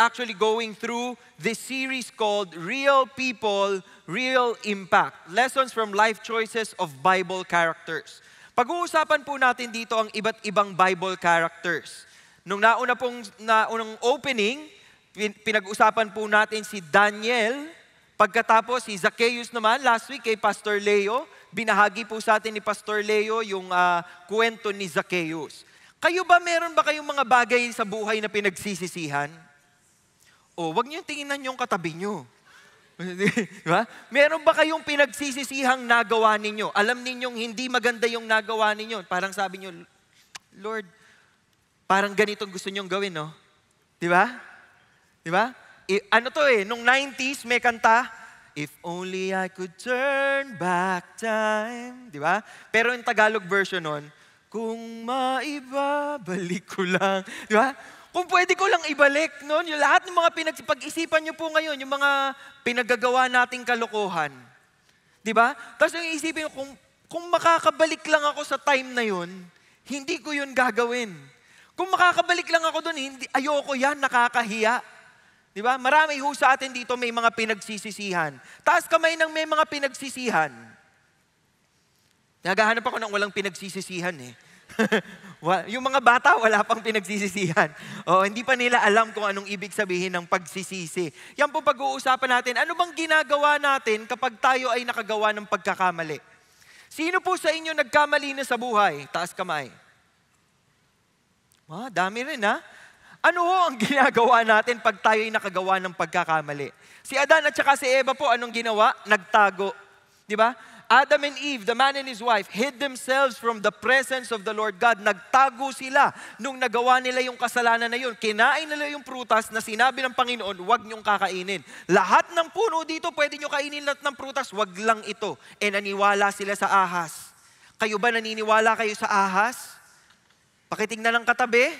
actually going through this series called Real People, Real Impact. Lessons from Life Choices of Bible Characters. Pag-uusapan po natin dito ang iba't ibang Bible characters. Nung naunang opening, pinag-usapan po natin si Daniel. Pagkatapos si Zacchaeus naman, last week kay Pastor Leo, binahagi po sa atin ni Pastor Leo yung kwento ni Zacchaeus. Kayo ba, meron ba kayong mga bagay sa buhay na pinagsisisihan? O, wag niyo tingnan yung katabi niyo. Diba? Meron ba kayong pinagsisisihang nagawa ninyo? Alam ninyong hindi maganda yung nagawa ninyo. Parang sabi niyo, Lord, parang ganito gusto niyong gawin, no? Diba? Diba? Ano to nung 90s may kanta, If only I could turn back time. Diba? Pero yung Tagalog version nun, kung maibabalik ko lang. Diba? Kung pwede ko lang ibalik, no? Yung lahat ng mga pag-isipan nyo po ngayon, yung mga pinagagawa nating kalokohan. Diba? Tapos yung isipin nyo, kung makakabalik lang ako sa time na yun, hindi ko yun gagawin. Kung makakabalik lang ako doon, ayoko yan, nakakahiya. Diba? Marami ho sa atin dito may mga pinagsisisihan. Taas kamay ng may mga pinagsisihan. Naghahanap ako ng walang pinagsisisihan Yung mga bata, wala pang pinagsisisihan. Hindi pa nila alam kung anong ibig sabihin ng pagsisisi. Yan po pag-uusapan natin. Ano bang ginagawa natin kapag tayo ay nakagawa ng pagkakamali? Sino po sa inyo nagkamali na sa buhay? Taas kamay. Dami rin Ano ho ang ginagawa natin pag tayo ay nakagawa ng pagkakamali? Si Adan at saka si Eva po, anong ginawa? Nagtago. Di ba? Adam and Eve, the man and his wife, hid themselves from the presence of the Lord God. Nagtago sila nung nagawa nila yung kasalanan na yun. Kinain nila yung prutas na sinabi ng Panginoon, huwag niyong kakainin. Lahat ng puno dito, pwede niyo kainin lahat ng prutas, huwag lang ito. E naniwala sila sa ahas. Kayo ba naniniwala kayo sa ahas? Pakitingnan ng katabi.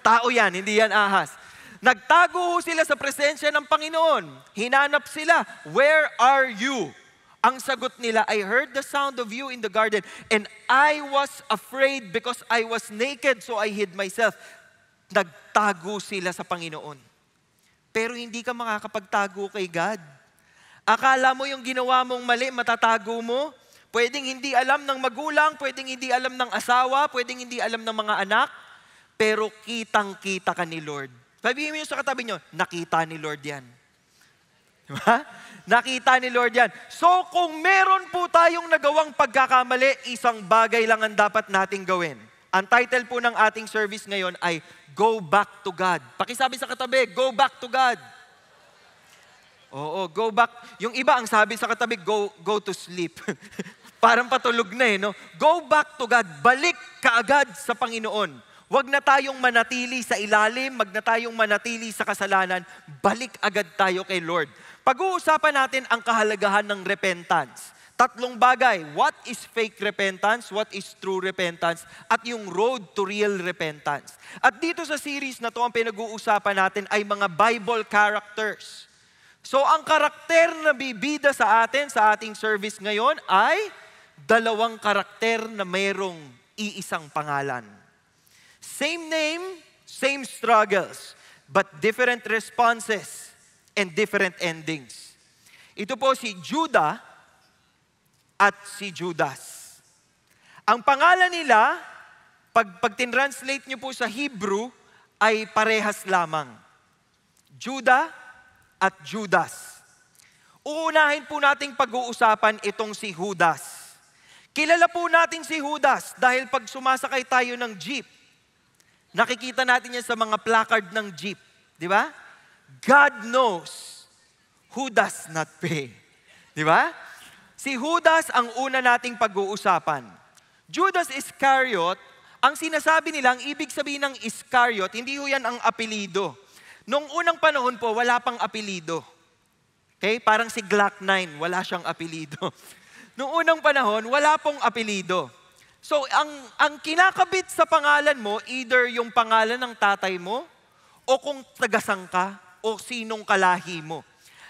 Tao yan, hindi yan ahas. Nagtago sila sa presensya ng Panginoon. Hinanap sila, where are you? Ang sagot nila, I heard the sound of you in the garden and I was afraid because I was naked so I hid myself. Nagtago sila sa Panginoon. Pero hindi ka makakapagtago kay God. Akala mo yung ginawa mong mali, matatago mo? Pwedeng hindi alam ng magulang, pwedeng hindi alam ng asawa, pwedeng hindi alam ng mga anak, pero kitang-kita ka ni Lord. Sabihin mo sa katabi nyo, nakita ni Lord yan. Diba? Nakita ni Lord yan. So kung meron po tayong nagawang pagkakamali, isang bagay lang ang dapat nating gawin. Ang title po ng ating service ngayon ay Go Back to God. Pakisabi sa katabi, Go Back to God. Oo, go back. Yung iba ang sabi sa katabi, go to sleep. Parang patulog na no? Go back to God. Balik kaagad sa Panginoon. Huwag na tayong manatili sa ilalim, wag na tayong manatili sa kasalanan. Balik agad tayo kay Lord. Pag-uusapan natin ang kahalagahan ng repentance. Tatlong bagay. What is fake repentance? What is true repentance? At yung road to real repentance. At dito sa series na to, ang pinag-uusapan natin ay mga Bible characters. So ang karakter na bibida sa atin, sa ating service ngayon ay dalawang karakter na mayroong iisang pangalan. Same name, same struggles, but different responses and different endings. Ito po si Judah at si Judas. Ang pangalan nila, pag tinranslate niyo po sa Hebrew, ay parehas lamang. Judah at Judas. Uunahin po nating pag-uusapan itong si Judas. Kilala po natin si Judas dahil pag sumasakay tayo ng jeep, nakikita natin yan sa mga placard ng jeep. Di ba? God knows who does not pay. Di ba? Si Judas ang una nating pag-uusapan. Judas Iscariot, ang sinasabi nila, ang ibig sabihin ng Iscariot, hindi ho yan ang apelido. Noong unang panahon po, wala pang apelido. Okay? Parang si Glock 9, wala siyang apelido. Noong unang panahon, wala pong apelido. So, ang kinakabit sa pangalan mo, either yung pangalan ng tatay mo, o kung tagasang ka, o sinong kalahi mo.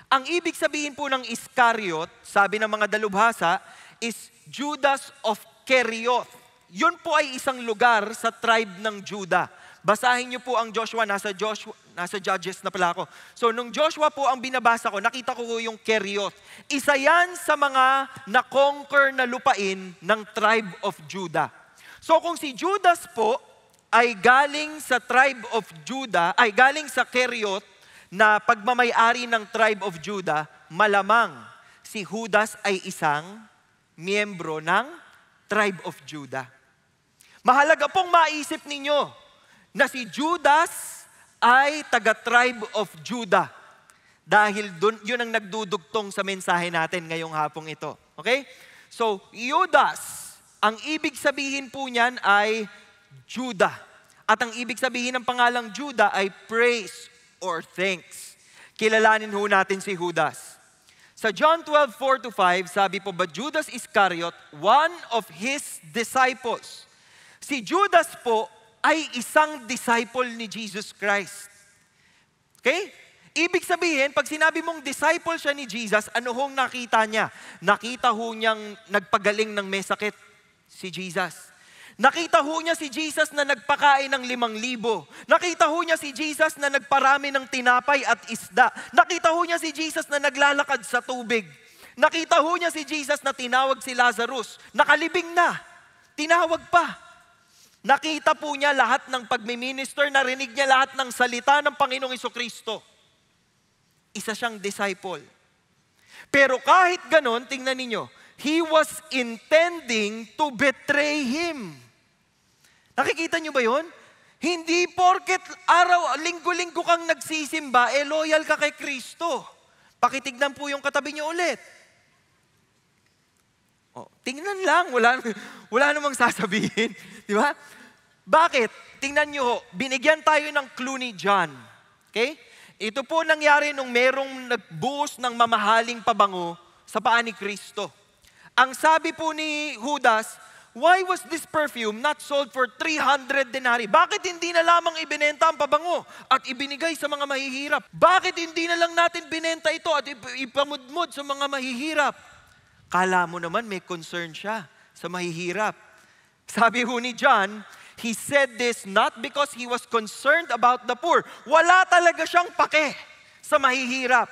Ang ibig sabihin po ng Iscariot, sabi ng mga dalubhasa, is Judas of Kerioth. Yun po ay isang lugar sa tribe ng Judah. Basahin niyo po ang Joshua, nasa Judges na pala ako. So nung Joshua po ang binabasa ko, nakita ko yung Kerioth. Isa yan sa mga na-conquer na lupain ng tribe of Judah. So kung si Judas po ay galing sa tribe of Judah, ay galing sa Kerioth na pagmamay-ari ng tribe of Judah, malamang si Judas ay isang miyembro ng tribe of Judah. Mahalaga pong maisip ninyo na si Judas ay taga-tribe of Judah. Dahil yun ang nagdudugtong sa mensahe natin ngayong hapong ito. Okay? So, Judas, ang ibig sabihin po niyan ay Judah. At ang ibig sabihin ng pangalang Judah ay praise or thanks. Kilalanin ho natin si Judas. Sa John 12:4-5, sabi po, but Judas Iscariot, one of his disciples. Si Judas po ay isang disciple ni Jesus Christ. Okay? Ibig sabihin, pag sinabi mong disciple siya ni Jesus, ano hong nakita niya? Nakita ho niyang nagpagaling ng may sakit si Jesus. Nakita ho niya si Jesus na nagpakain ng 5,000. Nakita ho niya si Jesus na nagparami ng tinapay at isda. Nakita ho niya si Jesus na naglalakad sa tubig. Nakita ho niya si Jesus na tinawag si Lazarus. Nakalibing na. Tinawag pa. Nakita po niya lahat ng pagmi-minister, narinig niya lahat ng salita ng Panginoong Jesucristo. Isa siyang disciple. Pero kahit ganon, tingnan ninyo, he was intending to betray him. Nakikita niyo ba yun? Hindi porket linggo-linggo kang nagsisimba, loyal ka kay Kristo. Pakitignan po yung katabi niyo ulit. Oh, tingnan lang, wala namang sasabihin. Di ba? Bakit? Tingnan nyo ho, binigyan tayo ng clue ni John. Okay? Ito po nangyari nung merong nagbuhos ng mamahaling pabango sa paa ni Kristo. Ang sabi po ni Judas, why was this perfume not sold for 300 denarii? Bakit hindi na lamang ibinenta ang pabango at ibinigay sa mga mahihirap? Bakit hindi na lang natin binenta ito at ipamudmod sa mga mahihirap? Kala mo naman may concern siya sa mahihirap. Sabi ho ni John, he said this not because he was concerned about the poor. Wala talaga siyang pake sa mahihirap.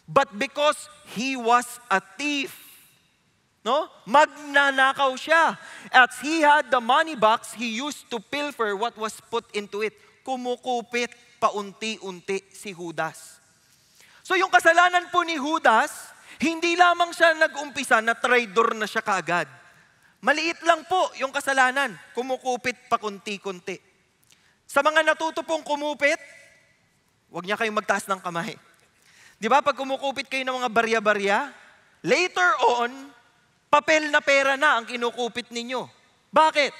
But because he was a thief. No? Magnanakaw siya. As he had the money box, he used to pilfer what was put into it. Kumukupit paunti-unti si Judas. So yung kasalanan po ni Judas, hindi lamang siya nag-umpisa na traidor na siya kaagad. Maliit lang po yung kasalanan. Kumukupit pa kunti-kunti. Sa mga natuto pong kumupit, huwag niya kayong magtaas ng kamay. Di ba, pag kumukupit kayo ng mga barya-barya, later on, papel na pera na ang kinukupit ninyo. Bakit?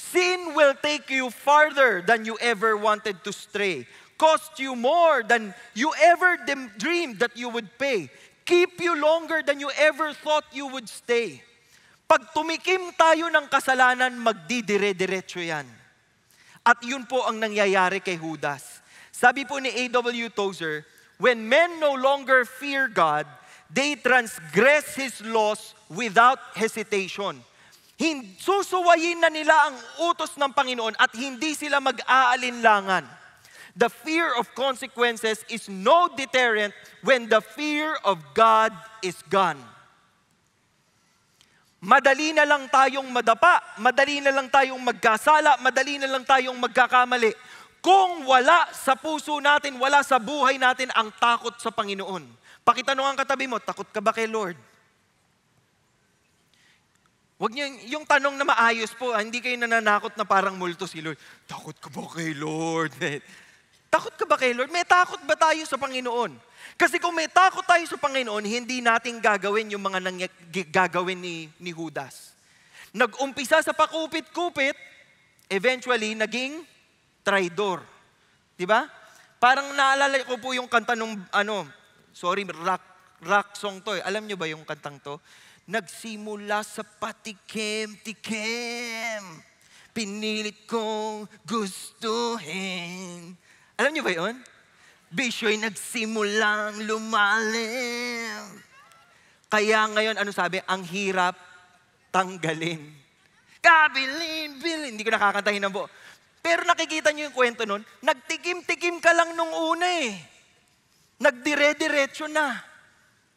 Sin will take you farther than you ever wanted to stray. Cost you more than you ever dreamed that you would pay. Keep you longer than you ever thought you would stay. Pag tumikim tayo ng kasalanan, magdidire-diretso yan. At yun po ang nangyayari kay Judas. Sabi po ni A.W. Tozer, when men no longer fear God, they transgress His laws without hesitation. Susuwayin na nila ang utos ng Panginoon at hindi sila mag-aalinlangan. The fear of consequences is no deterrent when the fear of God is gone. Madali na lang tayong madapa, madali na lang tayong magkasala, madali na lang tayong magkakamali. Kung wala sa puso natin, wala sa buhay natin ang takot sa Panginoon. Pakitanong ang katabi mo, takot ka ba kay Lord? Huwag niyo, yung tanong na maayos po, hindi kayo nananakot na parang multo si Lord. Takot ka ba kay Lord? Takot ka ba kay Lord? May takot ba tayo sa Panginoon? Kasi kung may takot tayo sa Panginoon, hindi natin gagawin yung mga gagawin ni Judas. Nag-umpisa sa pakupit-kupit, eventually naging traidor. Diba? Parang naalala ko po yung kanta nung, rock song to. Alam niyo ba yung kantang to? Nagsimula sa patikim-tikim, pinilit kong gustuhin. Alam niyo ba yun? Bisyo'y nagsimulang lumalim. Kaya ngayon, ano sabi? Ang hirap tanggalin. Kabilin, bilin. Hindi ko nakakakantahin ng buo. Pero nakikita niyo yung kwento nun, nagtikim-tikim ka lang nung una eh. Nagdire-diretso na.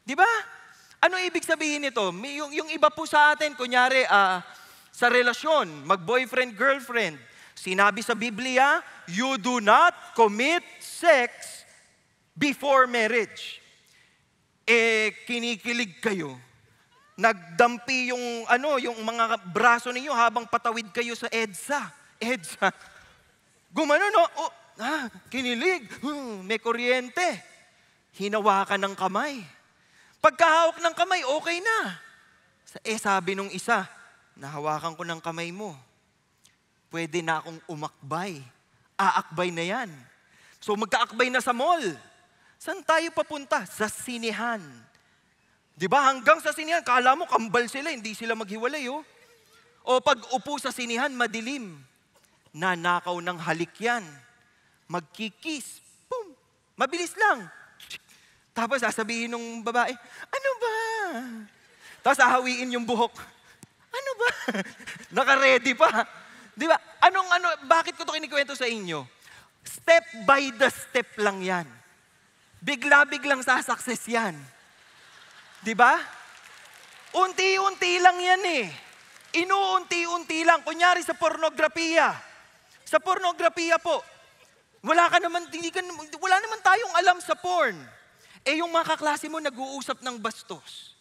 Di ba? Ano ibig sabihin nito? Yung iba po sa atin, kunyari, sa relasyon, mag-boyfriend, sinabi sa Biblia, you do not commit sex before marriage. Kinikilig kayo. Nagdampi yung mga braso ninyo habang patawid kayo sa EDSA. Gumano, no? Kinilig. May kuryente. Hinawakan ng kamay. Pagkahawak ng kamay, okay na. Sabi nung isa, nahawakan ko ng kamay mo. Pwede na akong umakbay. Aakbay na yan. So magkaakbay na sa mall. Saan tayo papunta? Sa sinihan. Di ba? Hanggang sa sinihan, kala mo kambal sila, hindi sila maghiwalay. Oh. O pag upo sa sinihan, madilim. Nanakaw ng halik yan. Magkikis. Boom. Mabilis lang. Tapos sasabihin ng babae, ano ba? Tapos hahawiin yung buhok. Ano ba? Naka-ready pa. Di ba? Bakit ko ito kinikwento sa inyo? Step by the step lang yan. Bigla-biglang sasucess yan. Di ba? Unti-unti lang yan eh. Inuunti-unti lang. Kunyari sa pornografiya. Sa pornografiya po, wala naman tayong alam sa porn. Yung mga kaklase mo nag-uusap ng bastos.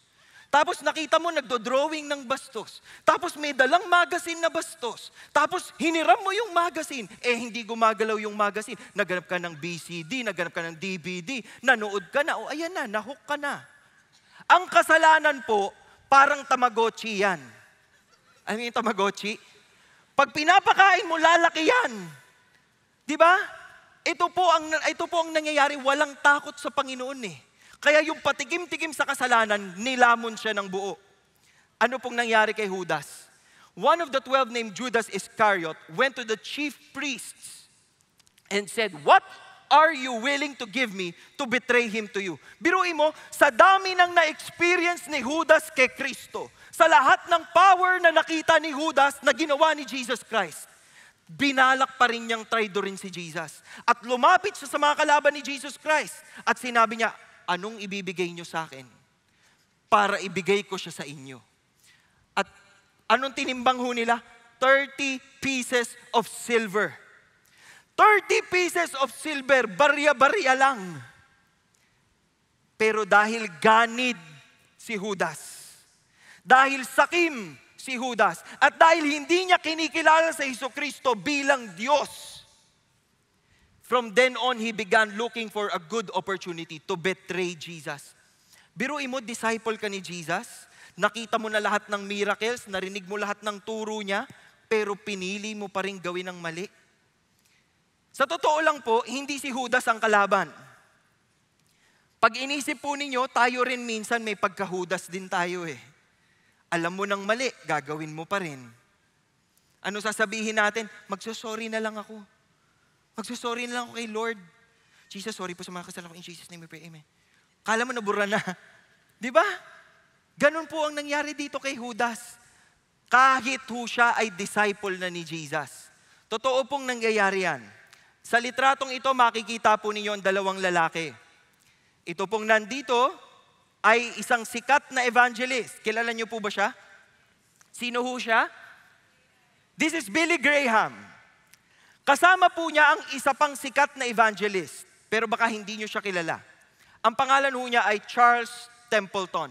Tapos nakita mo nagdo-drawing ng bastos. Tapos may dalang magazine na bastos. Tapos hiniram mo yung magazine. Hindi gumagalaw yung magazine. Naganap ka ng BCD, naganap ka ng DVD, nanood ka na, ayan na, nahook ka na. Ang kasalanan po, parang Tamagotchi yan. Ano yung Tamagotchi? Pag pinapakain mo, lalaki yan. Di ba? Ito po ang nangyayari, walang takot sa Panginoon eh. Kaya yung patikim-tikim sa kasalanan, nilamon siya ng buo. Ano pong nangyari kay Judas? One of the 12 named Judas Iscariot went to the chief priests and said, "What are you willing to give me to betray him to you?" Biruin mo, sa dami ng na-experience ni Judas kay Kristo, sa lahat ng power na nakita ni Judas na ginawa ni Jesus Christ, binalak pa rin niyang traidorin si Jesus. At lumapit siya sa mga kalaban ni Jesus Christ at sinabi niya, anong ibibigay niyo sa akin para ibigay ko siya sa inyo? At anong tinimbang ho nila? 30 pieces of silver. 30 pieces of silver, barya-barya lang. Pero dahil ganid si Judas, dahil sakim si Judas, at dahil hindi niya kinikilala sa Jesucristo bilang Diyos, from then on, he began looking for a good opportunity to betray Jesus. Biruin mo, disciple ka ni Jesus, nakita mo na lahat ng miracles, narinig mo lahat ng turo niya, pero pinili mo pa rin gawin ng mali. Sa totoo lang po, hindi si Judas ang kalaban. Pag inisip po ninyo, tayo rin minsan may pagka-Judas din tayo eh. Alam mo ng mali, gagawin mo pa rin. Ano sasabihin natin? Magsusorry na lang ako. Magsusorry na lang ako kay Lord. Jesus, sorry po sa mga kasalanan ko. In Jesus' name we pray, amen. Kala mo nabura na. Di ba? Ganun po ang nangyari dito kay Judas. Kahit ho siya ay disciple na ni Jesus. Totoo pong nangyayari yan. Sa litratong ito, makikita po ninyo ang dalawang lalaki. Ito pong nandito ay isang sikat na evangelist. Kilala niyo po ba siya? Sino ho siya? This is Billy Graham. Kasama po niya ang isa pang sikat na evangelist. Pero baka hindi niyo siya kilala. Ang pangalan ho niya ay Charles Templeton.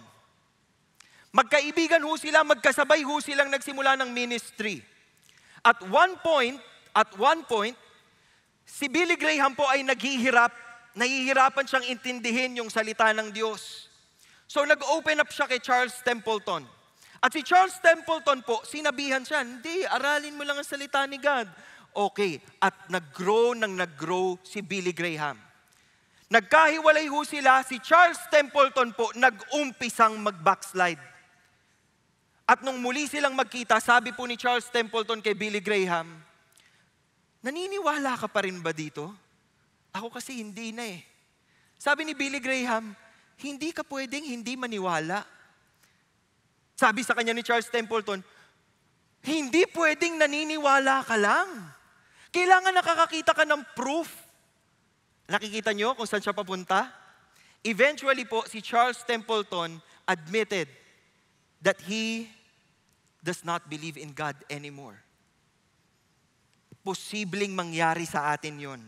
Magkaibigan ho sila, magkasabay ho silang nagsimula ng ministry. At one point, si Billy Graham po ay nahihirapan siyang intindihin yung salita ng Diyos. So nag-open up siya kay Charles Templeton. At si Charles Templeton po, sinabihan siya, hindi, aralin mo lang ang salita ni God. Okay, at nag-grow si Billy Graham. Nagkahiwalay ho sila, si Charles Templeton po nag-umpisang mag-backslide. At nung muli silang magkita, sabi po ni Charles Templeton kay Billy Graham, naniniwala ka pa rin ba dito? Ako kasi hindi na eh. Sabi ni Billy Graham, hindi ka pwedeng hindi maniwala. Sabi sa kanya ni Charles Templeton, hindi pwedeng naniniwala ka lang. Kailangan nakakakita ka ng proof. Nakikita nyo kung saan siya papunta? Eventually po, si Charles Templeton admitted that he does not believe in God anymore. Posibleng mangyari sa atin yon.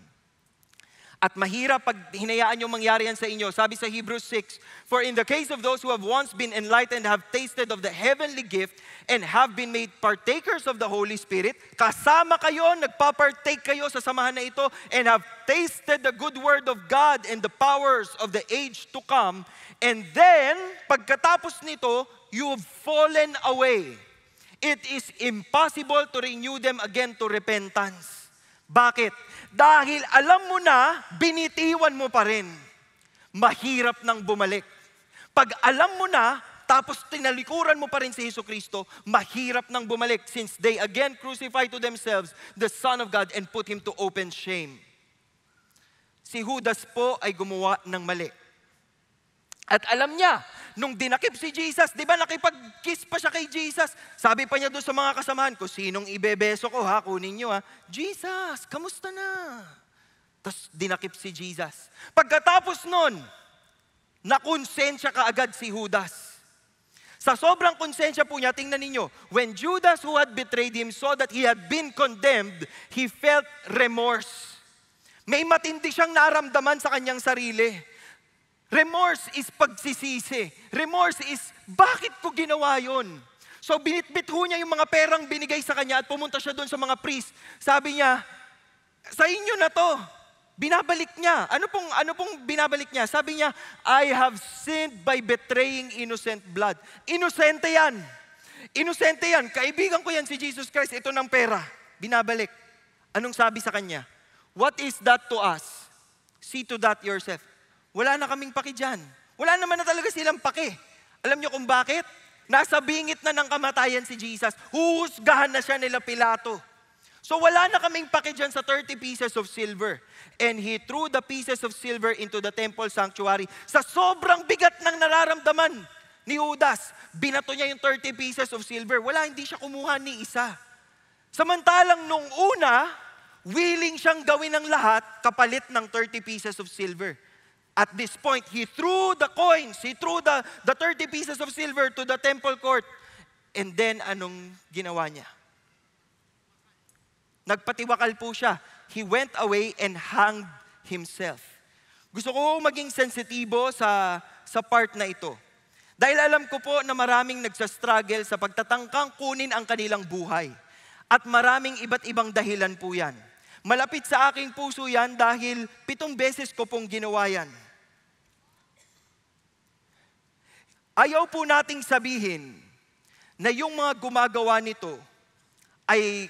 At mahirap pag hinayaan yung mangyari yan sa inyo. Sabi sa Hebrews 6, "For in the case of those who have once been enlightened, have tasted of the heavenly gift, and have been made partakers of the Holy Spirit," kasama kayo, nagpapartake kayo sa samahan na ito, "and have tasted the good word of God and the powers of the age to come, and then, pagkatapos nito, you've fallen away. It is impossible to renew them again to repentance." Bakit? Dahil alam mo na, binitiwan mo pa rin. Mahirap nang bumalik. Pag alam mo na, tapos tinalikuran mo pa rin si Jesucristo, mahirap nang bumalik, since they again crucified to themselves the Son of God and put Him to open shame. Si Judas po ay gumawa ng mali. At alam niya, nung dinakip si Jesus, di ba nakipag-kiss pa siya kay Jesus? Sabi pa niya doon sa mga kasamahan ko, "Sinong ibebeso ko ha? Kunin niyo ha." "Jesus, kamusta na?" Tapos dinakip si Jesus. Pagkatapos nun, nakonsensya kaagad si Judas. Sa sobrang konsensya po niya, tingnan ninyo, when Judas who had betrayed him saw that he had been condemned, he felt remorse. May matindi siyang naramdaman sa kanyang sarili. Remorse is pagsisisi. Remorse is, bakit ko ginawa yun? So binitbit ho niya yung mga perang binigay sa kanya at pumunta siya doon sa mga priest. Sabi niya, "Sa inyo na to." Binabalik niya. Ano pong binabalik niya? Sabi niya, "I have sinned by betraying innocent blood." Inosente yan. Inosente yan. Kaibigan ko yan si Jesus Christ. Ito ng pera. Binabalik. Anong sabi sa kanya? "What is that to us? See to that yourself." Wala na kaming paki dyan. Wala naman na talaga silang paki. Alam niyo kung bakit? Nasa bingit na ng kamatayan si Jesus. Huhusgahan na siya nila Pilato. So wala na kaming paki dyan sa 30 pieces of silver. And he threw the pieces of silver into the temple sanctuary. Sa sobrang bigat ng nararamdaman ni Judas, binato niya yung 30 pieces of silver. Wala, hindi siya kumuha ni isa. Samantalang nung una, willing siyang gawin ng lahat kapalit ng 30 pieces of silver. At this point, he threw the coins, he threw the 30 pieces of silver to the temple court. And then, anong ginawa niya? Nagpatiwakal po siya. He went away and hanged himself. Gusto ko maging sensitibo sa part na ito. Dahil alam ko po na maraming nagsastruggle sa pagtatangkang kunin ang kanilang buhay. At maraming iba't ibang dahilan po yan. Malapit sa aking puso yan dahil 7 beses ko pong ginawa yan. Ayaw po nating sabihin na yung mga gumagawa nito ay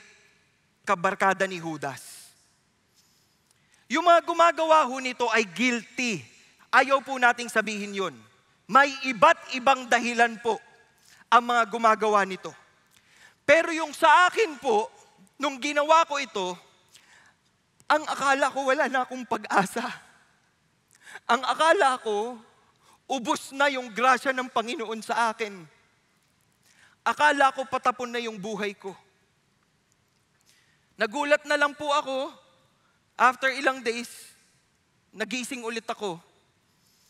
kabarkada ni Judas. Yung mga gumagawa ho nito ay guilty. Ayaw po nating sabihin yun. May iba't ibang dahilan po ang mga gumagawa nito. Pero yung sa akin po, nung ginawa ko ito, ang akala ko wala na akong pag-asa. Ang akala ko, ubos na yung grasya ng Panginoon sa akin. Akala ko patapon na yung buhay ko. Nagulat na lang po ako, after ilang days, nagising ulit ako.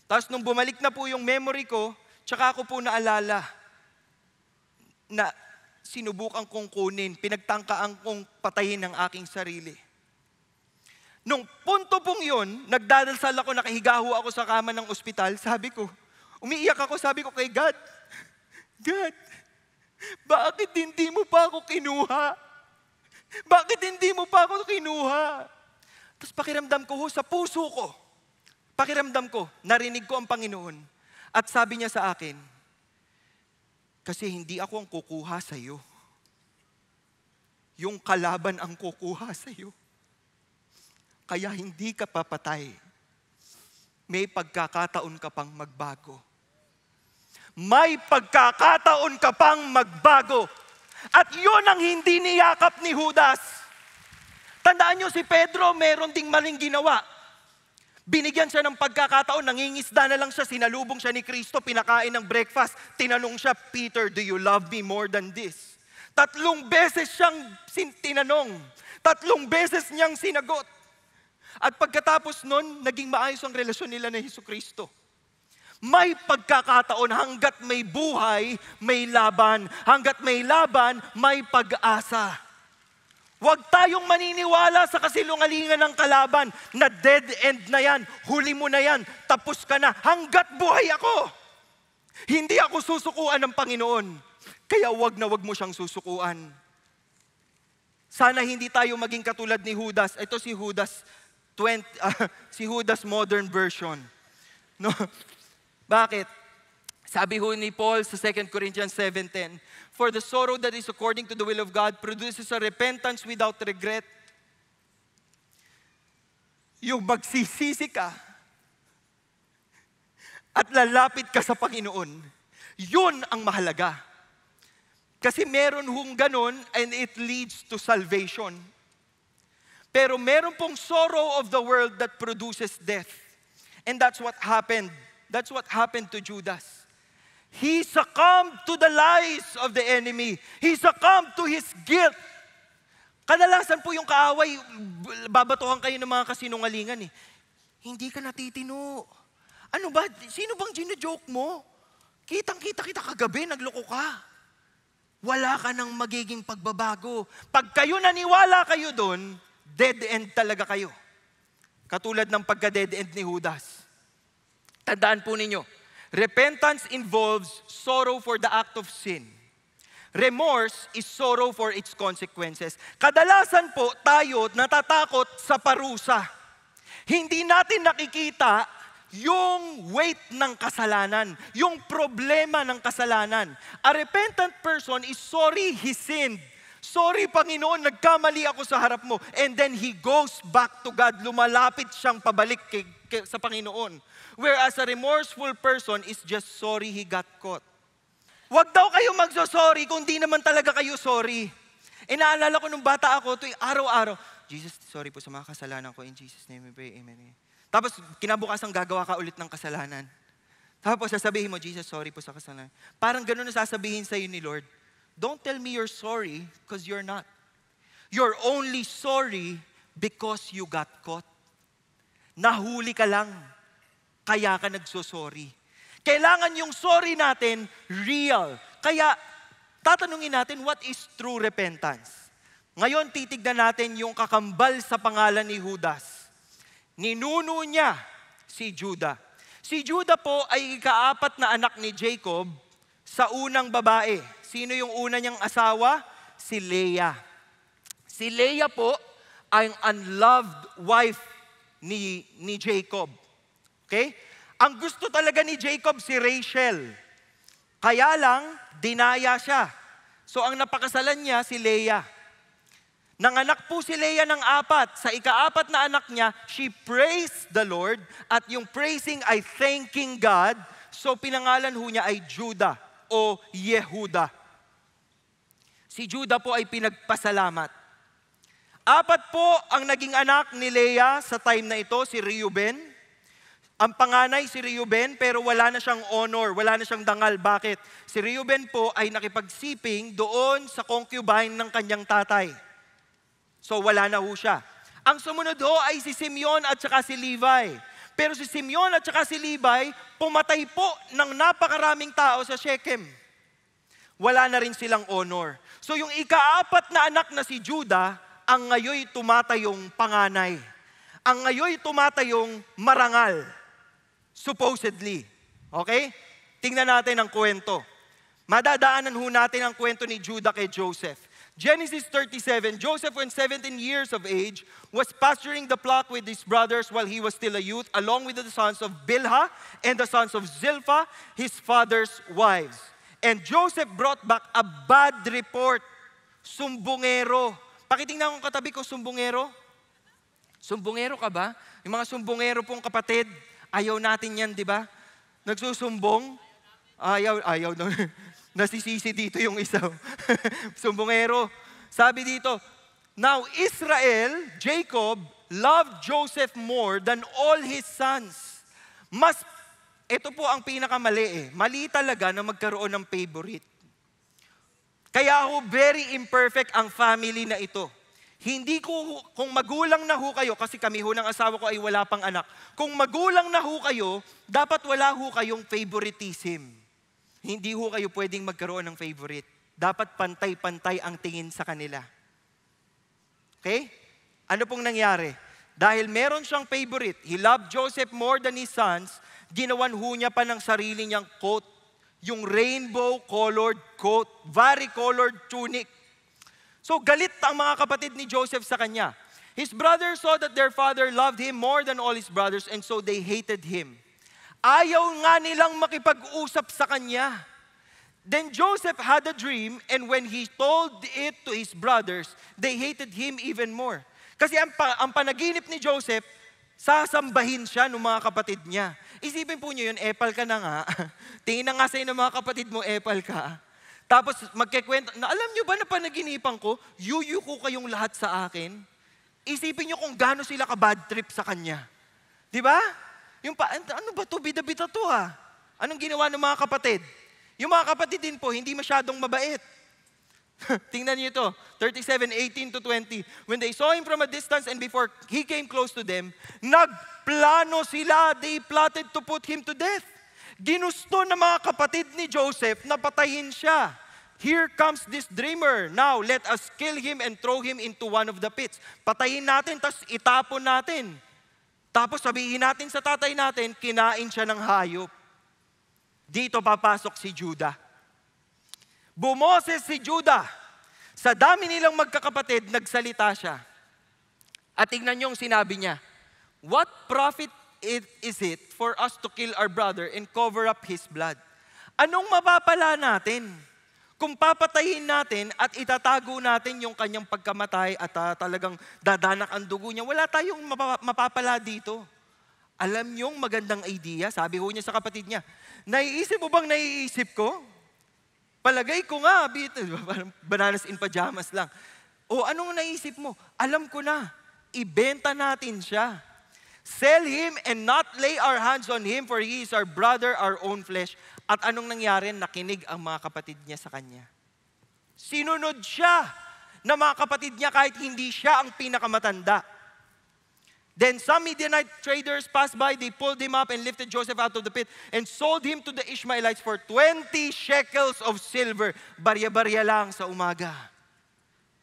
Tapos nung bumalik na po yung memory ko, tsaka ako po naalala na sinubukan kong kunin, pinagtangkaan kong patayin ang aking sarili. Nung punto pong yun, nagdadasal ako, nakahiga ho ako sa kama ng ospital, umiiyak ako, sabi ko kay God, "God, bakit hindi mo pa ako kinuha? Bakit hindi mo pa ako kinuha?" Tapos pakiramdam ko sa puso ko, narinig ko ang Panginoon, at sabi niya sa akin, "Kasi hindi ako ang kukuha sa iyo. Yung kalaban ang kukuha sa iyo. Kaya hindi ka papatay. May pagkakataon ka pang magbago. May pagkakataon ka pang magbago." At yun ang hindi niyakap ni Judas. Tandaan nyo, si Pedro meron ding maling ginawa. Binigyan siya ng pagkakataon, nangingisda na lang siya, sinalubong siya ni Kristo, pinakain ng breakfast. Tinanong siya, "Peter, do you love me more than this?" 3 beses siyang tinanong. 3 beses niyang sinagot. At pagkatapos nun, naging maayos ang relasyon nila ni Jesucristo. May pagkakataon hanggat may buhay, may laban. Hanggat may laban, may pag-asa. Huwag tayong maniniwala sa kasinungalingan ng kalaban na dead end na yan, huli mo na yan, tapos ka na. Hanggat buhay ako, hindi ako susukuan ng Panginoon. Kaya wag na wag mo siyang susukuan. Sana hindi tayo maging katulad ni Judas. Ito si Judas, si Judas modern version. No? Bakit? Sabi ho ni Paul sa 2 Corinthians 7:10, "For the sorrow that is according to the will of God produces a repentance without regret." Yung magsisisi ka at lalapit ka sa Panginoon, yun ang mahalaga. Kasi meron hong ganun and it leads to salvation. Pero meron pong sorrow of the world that produces death. And that's what happened. That's what happened to Judas. He succumbed to the lies of the enemy. He succumbed to his guilt. Kadalasan po yung kaaway, babatuhan kayo ng mga kasinungalingan eh. Hindi ka natitino. Ano ba? Sino bang gino-joke mo? Kitang-kita kita kagabi, nagloko ka. Wala ka nang magiging pagbabago. Pag kayo naniwala kayo doon, dead end talaga kayo. Katulad ng pagka-dead end ni Judas. Tandaan po ninyo, repentance involves sorrow for the act of sin. Remorse is sorrow for its consequences. Kadalasan po tayo natatakot sa parusa. Hindi natin nakikita yung weight ng kasalanan, yung problema ng kasalanan. A repentant person is sorry he sinned. Sorry, Panginoon, nagkamali ako sa harap mo. And then he goes back to God. Lumalapit siyang pabalik sa Panginoon. Whereas a remorseful person is just sorry he got caught. Huwag daw kayo magsosorry kung di naman talaga kayo sorry. Naalala ko nung bata ako, araw-araw, Jesus, sorry po sa mga kasalanan ko. In Jesus' name we pray, amen. Tapos kinabukasan gagawa ka ulit ng kasalanan. Tapos sasabihin mo, Jesus, sorry po sa kasalanan. Parang ganun na sasabihin sa'yo ni Lord. Don't tell me you're sorry because you're not. You're only sorry because you got caught. Nahuli ka lang, kaya ka nagsosorry. Kailangan yung sorry natin real. Kaya tatanungin natin, what is true repentance? Ngayon titignan natin yung kakambal sa pangalan ni Judas. Ninuno niya si Judah. Si Judah po ay ika-4 na anak ni Jacob sa unang babae. Sino yung una niyang asawa? Si Leah. Si Leah po ay ang unloved wife ni Jacob. Okay? Ang gusto talaga ni Jacob si Rachel. Kaya lang, dinaya siya. So ang napakasalan niya si Leah. Nanganak po si Leah ng 4. Sa ika-4 na anak niya, she praised the Lord. At yung praising ay thanking God. So pinangalan ho niya ay Judah o Yehuda. Si Judah po ay pinagpasalamat. 4 po ang naging anak ni Leah sa time na ito, si Reuben. Ang panganay si Reuben, pero wala na siyang honor, wala na siyang dangal. Bakit? Si Reuben po ay nakipagsiping doon sa concubine ng kanyang tatay. So wala na ho siya. Ang sumunod ho ay si Simeon at saka si Levi. Pero si Simeon at saka si Levi, pumatay po ng napakaraming tao sa Shechem. Wala na rin silang honor. So yung ika-4 na anak na si Judah, ang ngayoy tumatayong panganay. Ang ngayoy tumatayong marangal. Supposedly. Okay? Tingnan natin ang kwento. Madadaanan ho natin ang kwento ni Judah kay Joseph. Genesis 37, Joseph when 17 years of age was pasturing the flock with his brothers while he was still a youth, along with the sons of Bilhah and the sons of Zilpah, his father's wives. And Joseph brought back a bad report. Sumbongero. Pakitingnan kong katabi ko, sumbongero. Sumbongero ka ba? Yung mga sumbongero pong kapatid, ayaw natin yan, di ba? Nagsusumbong. Ayaw na. Nasisisi dito yung isa. Sumbongero. Sabi dito, now Israel, Jacob, loved Joseph more than all his sons. Ito po ang pinakamali eh. Mali talaga na magkaroon ng favorite. Kaya ho, very imperfect ang family na ito. Kung magulang na ho kayo, kasi kami ho ng asawa ko ay wala pang anak, kung magulang na ho kayo, dapat wala ho kayong favoritism. Hindi ho kayo pwedeng magkaroon ng favorite. Dapat pantay-pantay ang tingin sa kanila. Okay? Ano pong nangyari? Dahil meron siyang favorite, he loved Joseph more than his sons, ginawan ho niya pa ng sarili niyang coat, yung rainbow-colored coat, vari-colored tunic. So galit ang mga kapatid ni Joseph sa kanya. His brothers saw that their father loved him more than all his brothers, and so they hated him. Ayaw nga nilang makipag-usap sa kanya. Then Joseph had a dream, and when he told it to his brothers, they hated him even more. Kasi ang panaginip ni Joseph, sasambahin siya ng mga kapatid niya. Isipin po niyo yun, epal ka na nga. Tingin na nga sa'yo ng mga kapatid mo, epal ka. Tapos magkikwento, na alam niyo ba na panaginipan ko, yuyuko kayong lahat sa akin? Isipin niyo kung gaano sila ka-bad trip sa kanya. Di ba? Ano ba to? Bida-bida to ha. Anong ginawa ng mga kapatid? Yung mga kapatid din po, hindi masyadong mabait. Tingnan niyo ito, 37:18-20. When they saw him from a distance and before he came close to them, nagplano sila, they plotted to put him to death. Ginusto ng mga kapatid ni Joseph na patayin siya. Here comes this dreamer. Now, let us kill him and throw him into one of the pits. Patayin natin, tapos itapon natin. Tapos sabihin natin sa tatay natin, kinain siya ng hayop. Dito papasok si Judah. Bumoses si Judah. Sa dami nilang magkakapatid, nagsalita siya. At tignan niyo yung sinabi niya, what profit is it for us to kill our brother and cover up his blood? Anong mapapala natin kung papatayin natin at itatago natin yung kanyang pagkamatay at talagang dadanak ang dugo niya? Wala tayong mapapala dito. Alam niyong magandang idea? Sabi ho niya sa kapatid niya, naiisip mo bang naiisip ko? Palagay ko nga, bananas in pajamas lang. O anong naisip mo? Alam ko na, ibenta natin siya. Sell him and not lay our hands on him, for he is our brother, our own flesh. At anong nangyari? Nakinig ang mga kapatid niya sa kanya. Sinunod siya ng mga kapatid niya kahit hindi siya ang pinakamatanda. Then some Midianite traders passed by, they pulled him up and lifted Joseph out of the pit and sold him to the Ishmaelites for 20 shekels of silver. Barya-barya lang sa umaga.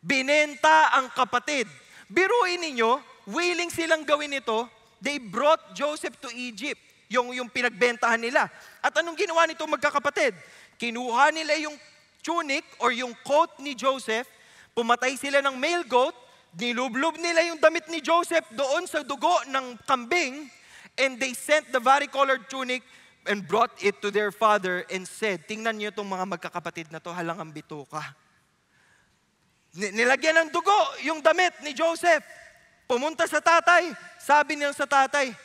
Binenta ang kapatid. Biruin ninyo, willing silang gawin ito. They brought Joseph to Egypt, yung pinagbentahan nila. At anong ginawa nito magkakapatid? Kinuha nila yung tunic or yung coat ni Joseph, pumatay sila ng male goat, nilublob nila yung damit ni Joseph doon sa dugo ng kambing, and they sent the vari-colored tunic and brought it to their father and said, tingnan niyo itong mga magkakapatid na to, halangang bituka. Nilagyan ng dugo yung damit ni Joseph. Pumunta sa tatay, sabi niya sa tatay,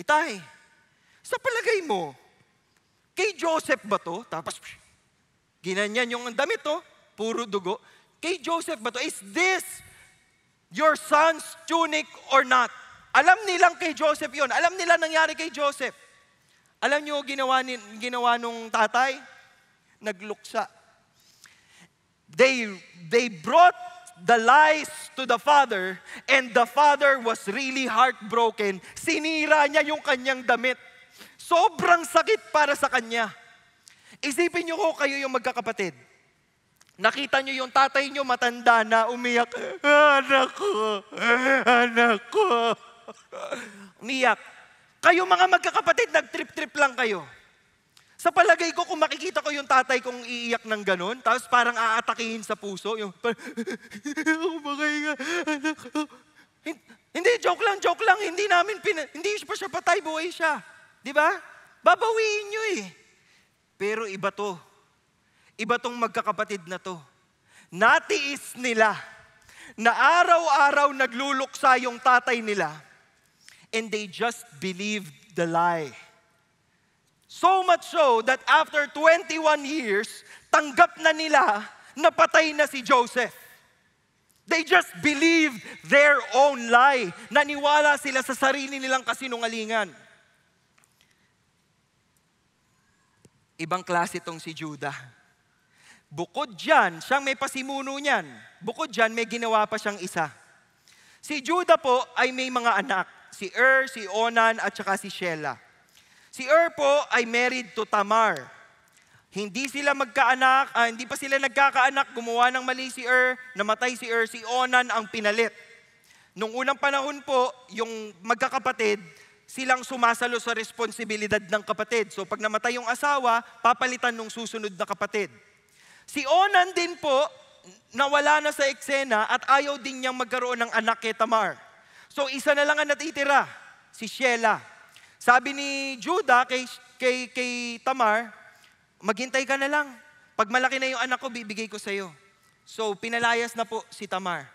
Itay, sa palagay mo, kay Joseph ba to? Tapos, ginanyan yung damit to, puro dugo. Kay Joseph ba to? Is this your son's tunic or not? Alam nilang kay Joseph yon. Alam nila nangyari kay Joseph. Alam niyo ginawa nung tatay? Nagluksa. They brought the lies to the father, and the father was really heartbroken. Sinira niya yung kanyang damit. Sobrang sakit para sa kanya. Isipin niyo ko kayo yung magkakapatid. Nakita niyo yung tatay niyo matanda na umiyak. Anak ko. Umiyak. Kayo mga magkakapatid, nag-trip-trip lang kayo. Sa palagay ko, kung makikita ko yung tatay kong iiyak ng ganun, tapos parang aatakihin sa puso, yung, umakay nga, anak ko. Hindi, joke lang, hindi pa siya patay, buhay siya. Di ba? Babawiin nyo eh. Pero iba to. Iba tong magkakapatid na to. Natiis nila na araw-araw nagluluksa yung tatay nila, and they just believed the lie. So much so that after 21 years, tanggap na nila na patay na si Joseph. They just believed their own lie. Naniwala sila sa sarili nilang kasinungalingan. Ibang klase itong si Judah. Bukod dyan, siyang may pasimuno niyan. Bukod dyan, may ginawa pa siyang isa. Si Judah po ay may mga anak. Si si Onan, at saka si Shelah. Si po ay married to Tamar. Hindi pa sila nagkakaanak, gumawa ng mali si namatay si si Onan ang pinalit. Nung unang panahon po, yung magkakapatid, silang sumasalo sa responsibilidad ng kapatid. So pag namatay yung asawa, papalitan ng susunod na kapatid. Si Onan din po, nawala na sa eksena at ayaw din niyang magkaroon ng anak kay Tamar. So isa na lang ang natitira, si Shelah. Sabi ni Judah kay Tamar, maghintay ka na lang. Pag malaki na yung anak ko, bibigay ko sa iyo. So pinalayas na po si Tamar.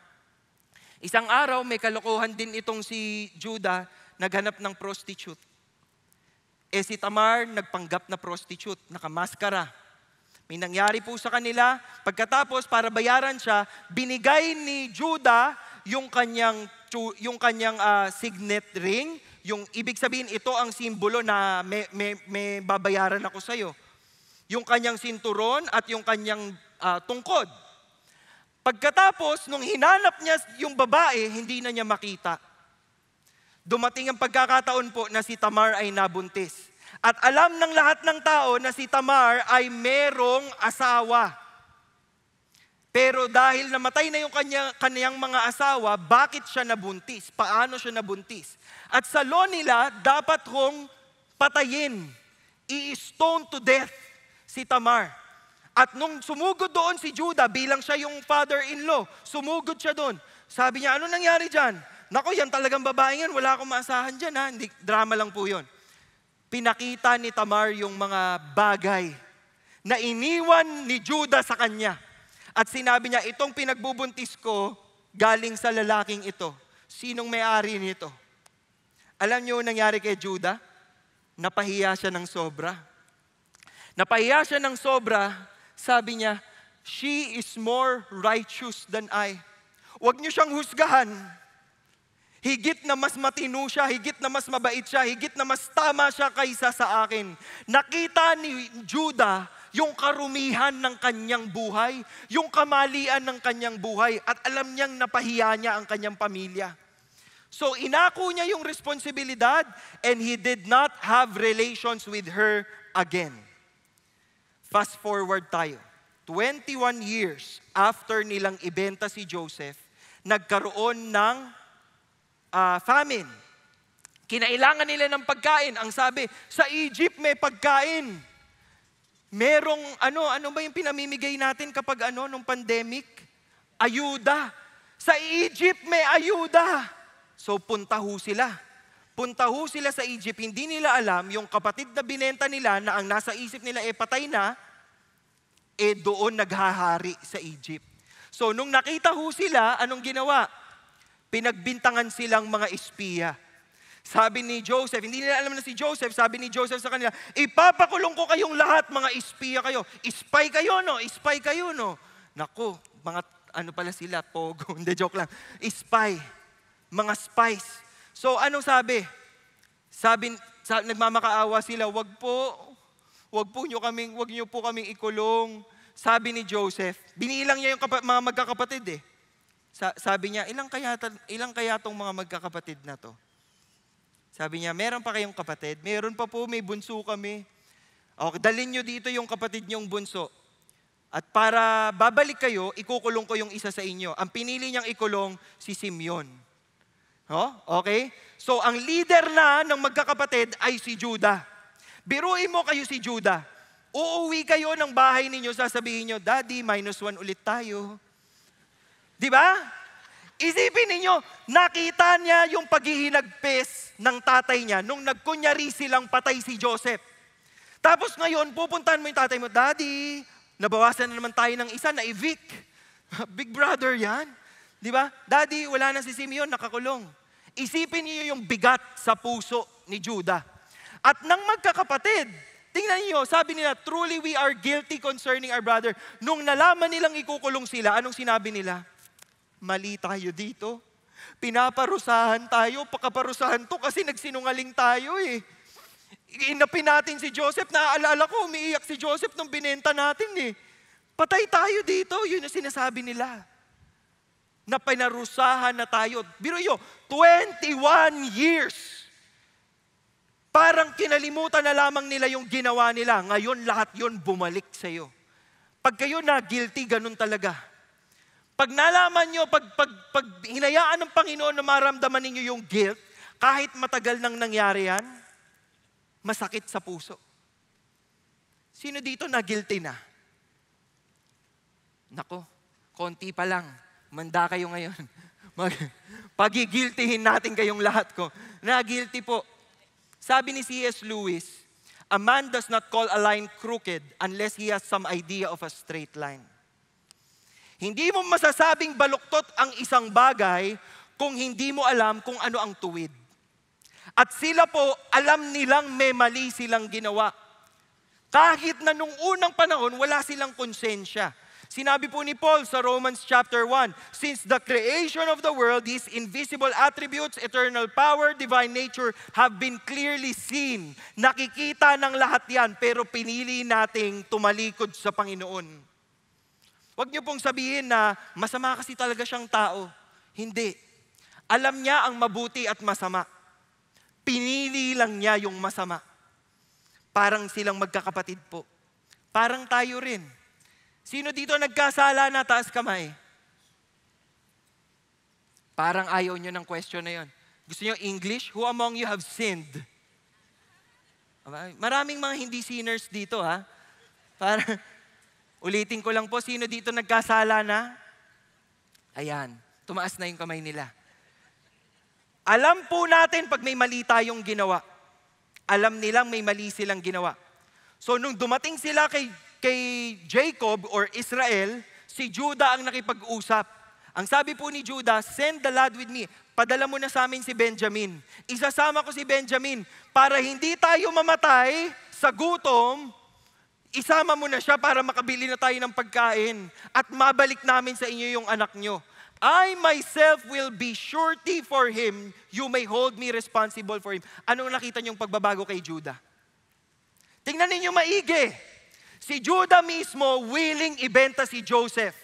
Isang araw, may kalokohan din itong si Judah, naghanap ng prostitute. Si Tamar, nagpanggap na prostitute, nakamaskara. May nangyari po sa kanila. Pagkatapos, para bayaran siya, binigay ni Judah yung kanyang signet ring. Yung ibig sabihin, ito ang simbolo na may babayaran ako sa'yo. Yung kanyang sinturon at yung kanyang tungkod. Pagkatapos, nung hinanap niya yung babae, hindi na niya makita. Dumating ang pagkakataon po na si Tamar ay nabuntis. At alam ng lahat ng tao na si Tamar ay merong asawa. Pero dahil namatay na yung kanyang mga asawa, bakit siya nabuntis? Paano siya nabuntis? At sa law nila, dapat kong patayin, i-stone to death si Tamar. At nung sumugod doon si Judah, bilang siya yung father-in-law, sumugod siya doon. Sabi niya, ano nangyari dyan? Nako, yan talagang babae yan, wala akong maasahan dyan ha. Hindi, drama lang po yun. Pinakita ni Tamar yung mga bagay na iniwan ni Judah sa kanya. At sinabi niya, itong pinagbubuntis ko, galing sa lalaking ito. Sinong may-ari nito? Alam niyo nangyari kay Judah? Napahiya siya ng sobra. Napahiya siya ng sobra. Sabi niya, she is more righteous than I. Huwag niyo siyang husgahan. Higit na mas matino siya, higit na mas mabait siya, higit na mas tama siya kaysa sa akin. Nakita ni Judah yung karumihan ng kanyang buhay, yung kamalian ng kanyang buhay, at alam niyang napahiya niya ang kanyang pamilya. So inako niya yung responsibilidad and he did not have relations with her again. Fast forward tayo. 21 years after nilang ibenta si Joseph, nagkaroon ng famine. Kinailangan nila ng pagkain. Ang sabi, sa Egypt may pagkain. Merong, ano ba yung pinamimigay natin kapag nung pandemic? Ayuda. Sa Egypt may ayuda. So punta ho sila. Punta ho sila sa Egypt, hindi nila alam, yung kapatid na binenta nila na ang nasa isip nila patay na, doon naghahari sa Egypt. So nung nakita ho sila, anong ginawa? Pinagbintangan silang mga espiya. Sabi ni Joseph, hindi nila alam na si Joseph, sabi ni Joseph sa kanila, ipapakulong ko kayong lahat, mga espiya kayo. Spy kayo, no? Spy kayo, no? Naku, mga pala sila, pogo, hindi, joke lang. Spy, mga spies. So anong sabi? Nagmamakaawa sila, wag niyo po kaming ikulong. Sabi ni Joseph, binilang niya yung mga magkakapatid Sabi niya, ilang kaya tong mga magkakapatid na to? Sabi niya, meron pa kayong kapatid? Meron pa po, may bunso kami. Okay, dalhin niyo dito yung kapatid niyong bunso. At para babalik kayo, ikukulong ko yung isa sa inyo. Ang pinili niyang ikulong, si Simeon. Okay? So, ang leader na ng magkakapatid ay si Judah. Biruin mo kayo si Judah. Uuwi kayo ng bahay ninyo, sasabihin nyo, Daddy, -1 ulit tayo. Di ba? Isipin ninyo, nakita niya yung paghihinagpis ng tatay niya nung nagkunyari silang patay si Joseph. Tapos ngayon, pupuntahan mo yung tatay mo, Daddy, nabawasan na naman tayo ng isa, na-evict. Big brother yan. Di ba? Daddy, wala na si Simeon, nakakulong. Isipin niyo yung bigat sa puso ni Judah. At nang magkakapatid, tingnan niyo, sabi nila, truly we are guilty concerning our brother. Nung nalaman nilang ikukulong sila, anong sinabi nila? Mali tayo dito. Pinaparusahan tayo, pakaparusahan to kasi nagsinungaling tayo Inapin natin si Joseph, naaalala ko, umiiyak si Joseph nung binenta natin Patay tayo dito, yun yung sinasabi nila. na pinarusahan na tayo. Biro nyo, 21 years. Parang kinalimutan na lamang nila yung ginawa nila. Ngayon lahat yon bumalik sa iyo. Pag kayo na guilty, ganun talaga. Pag nalaman nyo, pag hinayaan ng Panginoon na maramdaman ninyo yung guilt, kahit matagal nang nangyari yan, masakit sa puso. Sino dito na guilty na? Nako, konti pa lang. Manda kayo ngayon. Pagigiltihin natin kayong lahat ko. Na-guilty po. Sabi ni C.S. Lewis, a man does not call a line crooked unless he has some idea of a straight line. Hindi mo masasabing baluktot ang isang bagay kung hindi mo alam kung ano ang tuwid. At sila po, alam nilang may mali silang ginawa. Kahit na nung unang panahon, wala silang konsensya. Sinabi po ni Paul sa Romans chapter 1, since the creation of the world, His invisible attributes, eternal power, divine nature, have been clearly seen. Nakikita ng lahat yan, pero pinili nating tumalikod sa Panginoon. Huwag niyo pong sabihin na masama kasi talaga siyang tao. Hindi. Alam niya ang mabuti at masama. Pinili lang niya yung masama. Parang silang magkakapatid po. Parang tayo rin. Sino dito nagkasala na? Taas kamay. Parang ayaw nyo ng question na yon. Gusto nyo English? Who among you have sinned? Maraming mga hindi sinners dito, ha? Ulitin ko lang po, sino dito nagkasala na? Ayan, tumaas na yung kamay nila. Alam po natin pag may mali tayong ginawa. Alam nilang may mali silang ginawa. So nung dumating sila kay Jacob or Israel, si Judah ang nakipag-usap. Ang sabi po ni Judah, send the lad with me. Padala mo na sa amin si Benjamin. Isasama ko si Benjamin para hindi tayo mamatay sa gutom. Isama mo na siya para makabili na tayo ng pagkain at mabalik namin sa inyo yung anak nyo. I myself will be surety for him. You may hold me responsible for him. Anong nakita niyong pagbabago kay Judah? Tingnan ninyo maigi. Si Judah mismo willing ibenta si Joseph.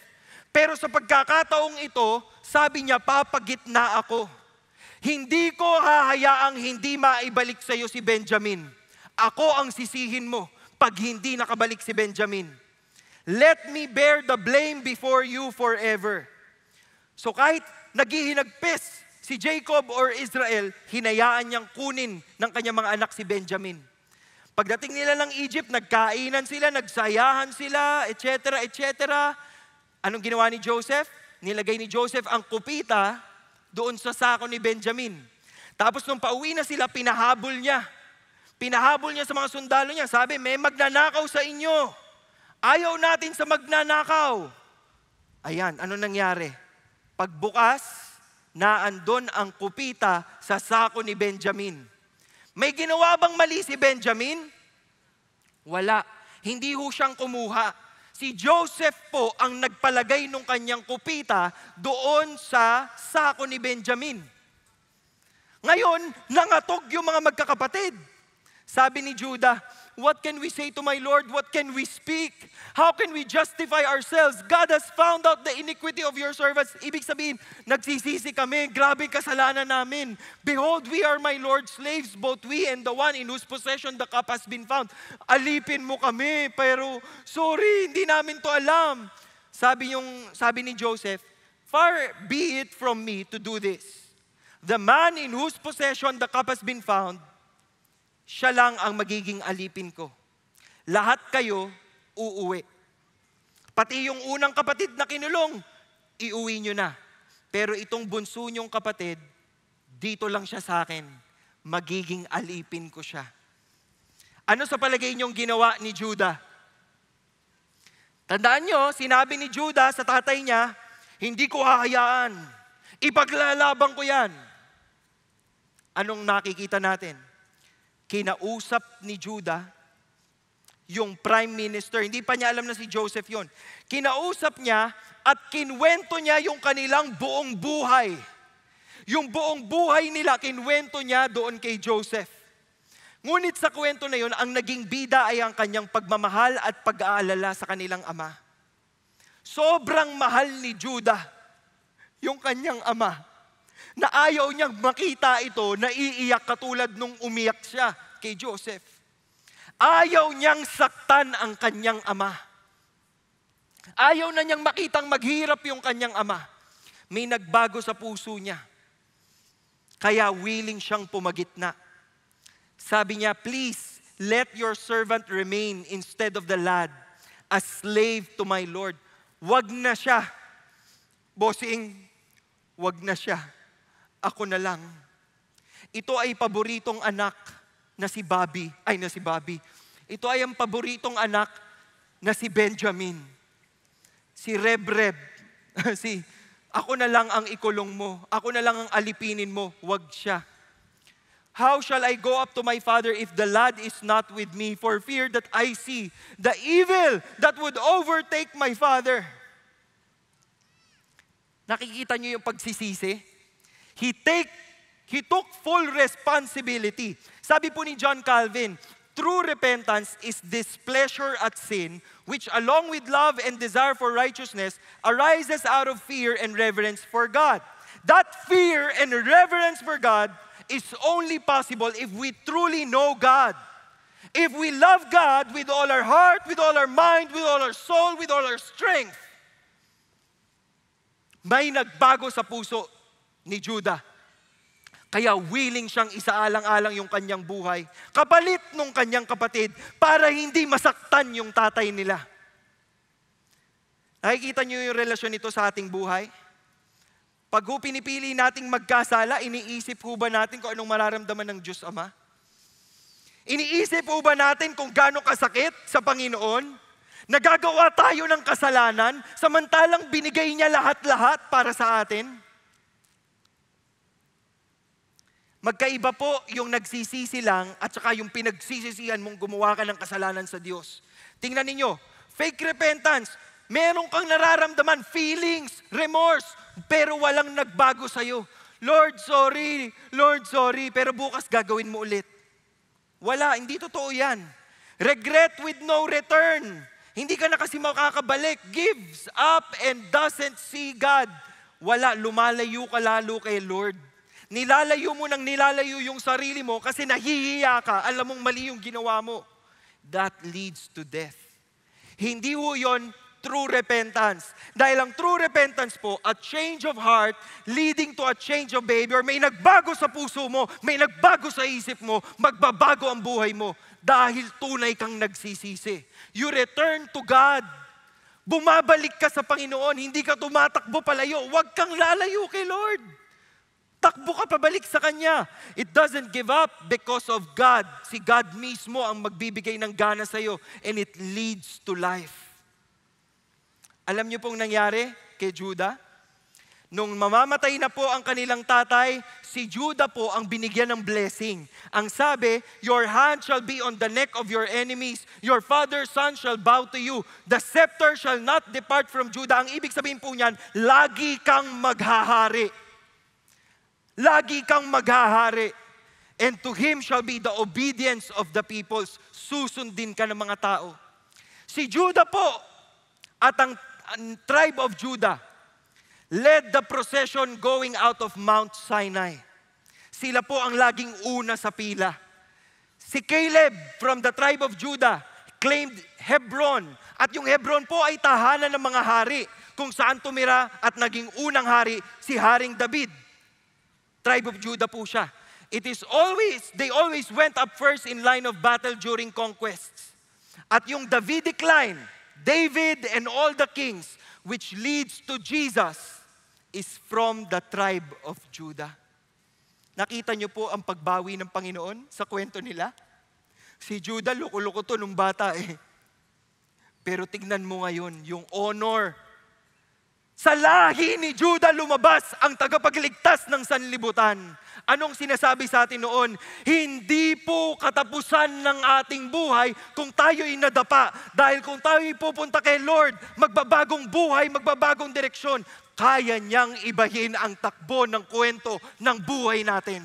Pero sa pagkakataong ito, sabi niya, papagitna ako. Hindi ko hahayaang hindi maibalik sa iyo si Benjamin. Ako ang sisihin mo pag hindi nakabalik si Benjamin. Let me bear the blame before you forever. So kahit naghihinagpis si Jacob or Israel, hinayaan niyang kunin ng kanyang mga anak si Benjamin. Pagdating nila ng Egypt, nagkainan sila, nagsayahan sila, etc., etc. Anong ginawa ni Joseph? Nilagay ni Joseph ang kupita doon sa sako ni Benjamin. Tapos nung pauwi na sila, pinahabol niya. Pinahabol niya sa mga sundalo niya. Sabi, may magnanakaw sa inyo. Ayaw natin sa magnanakaw. Ayan, ano nangyari? Pagbukas, naandun ang kupita sa sako ni Benjamin. May ginawa bang mali si Benjamin? Wala. Hindi ho siyang kumuha. Si Joseph po ang nagpalagay ng kanyang kupita doon sa sako ni Benjamin. Ngayon, nangatog yung mga magkakapatid. Sabi ni Judah, what can we say to my Lord? What can we speak? How can we justify ourselves? God has found out the iniquity of your servants. Ibig sabihin, nagsisisi kami, grabe kasalanan namin. Behold, we are my Lord's slaves, both we and the one in whose possession the cup has been found. Alipin mo kami, pero sorry, hindi namin to alam. Sabi ni Joseph, far be it from me to do this. The man in whose possession the cup has been found, siya lang ang magiging alipin ko. Lahat kayo uuwi. Pati yung unang kapatid na kinulong, iuwi nyo na. Pero itong bunso nyong kapatid, dito lang siya sa akin. Magiging alipin ko siya. Ano sa palagay nyong ginawa ni Judah? Tandaan nyo, sinabi ni Judah sa tatay niya, hindi ko hahayaan. Ipaglalaban ko yan. Anong nakikita natin? Kinausap ni Judah yung prime minister. Hindi pa niya alam na si Joseph yon. Kinausap niya at kinwento niya yung kanilang buong buhay. Yung buong buhay nila, kinwento niya doon kay Joseph. Ngunit sa kwento na yon, ang naging bida ay ang kanyang pagmamahal at pag-aalala sa kanilang ama. Sobrang mahal ni Judah yung kanyang ama. Na ayaw niyang makita ito, na iiyak katulad nung umiyak siya kay Joseph. Ayaw niyang saktan ang kanyang ama. Ayaw na niyang makitang maghirap yung kanyang ama. May nagbago sa puso niya. Kaya willing siyang pumagitna. Sabi niya, please, let your servant remain instead of the lad, a slave to my Lord. Wag na siya. Bossing, wag na siya. Ako na lang. Ito ay paboritong anak na si Bobby. Ito ay ang paboritong anak na si Benjamin. Si Reb. Ako na lang ang ikulong mo. Ako na lang ang alipinin mo. Wag siya. How shall I go up to my father if the lad is not with me, for fear that I see the evil that would overtake my father? Nakikita niyo yung pagsisisi? He took full responsibility. Sabi po ni John Calvin, true repentance is displeasure at sin, which along with love and desire for righteousness arises out of fear and reverence for God. That fear and reverence for God is only possible if we truly know God. If we love God with all our heart, with all our mind, with all our soul, with all our strength. May nagbago sa puso ni Judah. Kaya willing siyang isaalang-alang yung kanyang buhay, kapalit nung kanyang kapatid, para hindi masaktan yung tatay nila. Nakikita niyo yung relasyon nito sa ating buhay? Pag pinipili nating magkasala, iniisip ho ba natin kung anong mararamdaman ng Diyos Ama? Iniisip ho ba natin kung gaano kasakit sa Panginoon? Nagagawa tayo ng kasalanan, samantalang binigay niya lahat-lahat para sa atin? Magkaiba po yung nagsisisi lang at saka yung pinagsisisihan mong gumawa ka ng kasalanan sa Diyos. Tingnan ninyo, fake repentance, meron kang nararamdaman, feelings, remorse, pero walang nagbago sa'yo. Lord, sorry, pero bukas gagawin mo ulit. Wala, hindi totoo yan. Regret with no return. Hindi ka na kasi makakabalik. Gives up and doesn't see God. Wala, lumalayo ka lalo kay Lord. Nilalayo mo yung sarili mo kasi nahihiya ka. Alam mong mali yung ginawa mo. That leads to death. Hindi ho yun true repentance. Dahil ang true repentance po, a change of heart leading to a change of behavior. May nagbago sa puso mo, may nagbago sa isip mo, magbabago ang buhay mo dahil tunay kang nagsisisi. You return to God. Bumabalik ka sa Panginoon, hindi ka tumatakbo palayo. Huwag kang lalayo kay Lord. Takbo ka pabalik sa Kanya. It doesn't give up because of God. Si God mismo ang magbibigay ng gana sa iyo and it leads to life. Alam niyo pong nangyari kay Judah? Nung mamamatay na po ang kanilang tatay, si Judah po ang binigyan ng blessing. Ang sabi, your hand shall be on the neck of your enemies. Your father's son shall bow to you. The scepter shall not depart from Judah. Ang ibig sabihin po niyan, lagi kang maghahari. Lagi kang maghahari. And to him shall be the obedience of the peoples. Susundin ka ng mga tao. Si Judah po at ang tribe of Judah led the procession going out of Mount Sinai. Sila po ang laging una sa pila. Si Caleb from the tribe of Judah claimed Hebron. At yung Hebron po ay tahanan ng mga hari kung saan tumira at naging unang hari si Haring David. Tribe of Judah po siya. They always went up first in line of battle during conquests. At yung Davidic line, David and all the kings, which leads to Jesus, is from the tribe of Judah. Nakita niyo po ang pagbawi ng Panginoon sa kwento nila? Si Judah, loko-loko to nung bata eh. Pero tignan mo ngayon, yung honor. Sa lahi ni Judah lumabas ang tagapagligtas ng sanlibutan. Anong sinasabi sa atin noon? Hindi po katapusan ng ating buhay kung tayo'y nadapa. Dahil kung tayo'y pupunta kay Lord, magbabagong buhay, magbabagong direksyon, kaya niyang ibahin ang takbo ng kwento ng buhay natin.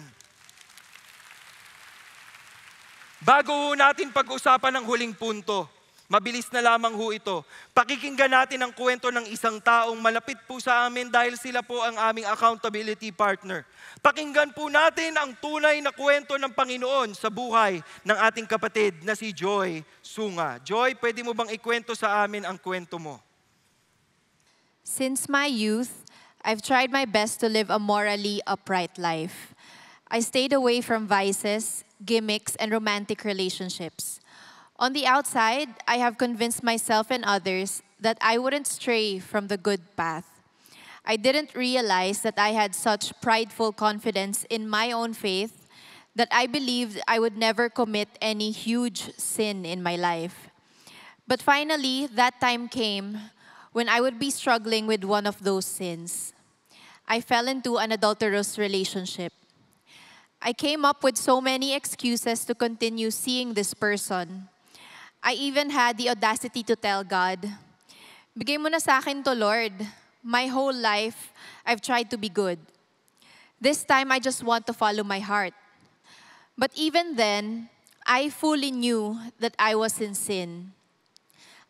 Bago natin pag-usapan ang huling punto, Mabilis na lamang ho ito. Pakikinggan natin ang kwento ng isang taong malapit po sa amin dahil sila po ang aming accountability partner. Pakinggan po natin ang tunay na kwento ng Panginoon sa buhay ng ating kapatid na si Joy Sunga. Joy, pwede mo bang ikwento sa amin ang kwento mo? Since my youth, I've tried my best to live a morally upright life. I stayed away from vices, gimmicks, and romantic relationships. On the outside, I have convinced myself and others that I wouldn't stray from the good path. I didn't realize that I had such prideful confidence in my own faith that I believed I would never commit any huge sin in my life. But finally, that time came when I would be struggling with one of those sins. I fell into an adulterous relationship. I came up with so many excuses to continue seeing this person. I even had the audacity to tell God, "Bigay mo na sa akin to, Lord. My whole life, I've tried to be good. This time, I just want to follow my heart." But even then, I fully knew that I was in sin.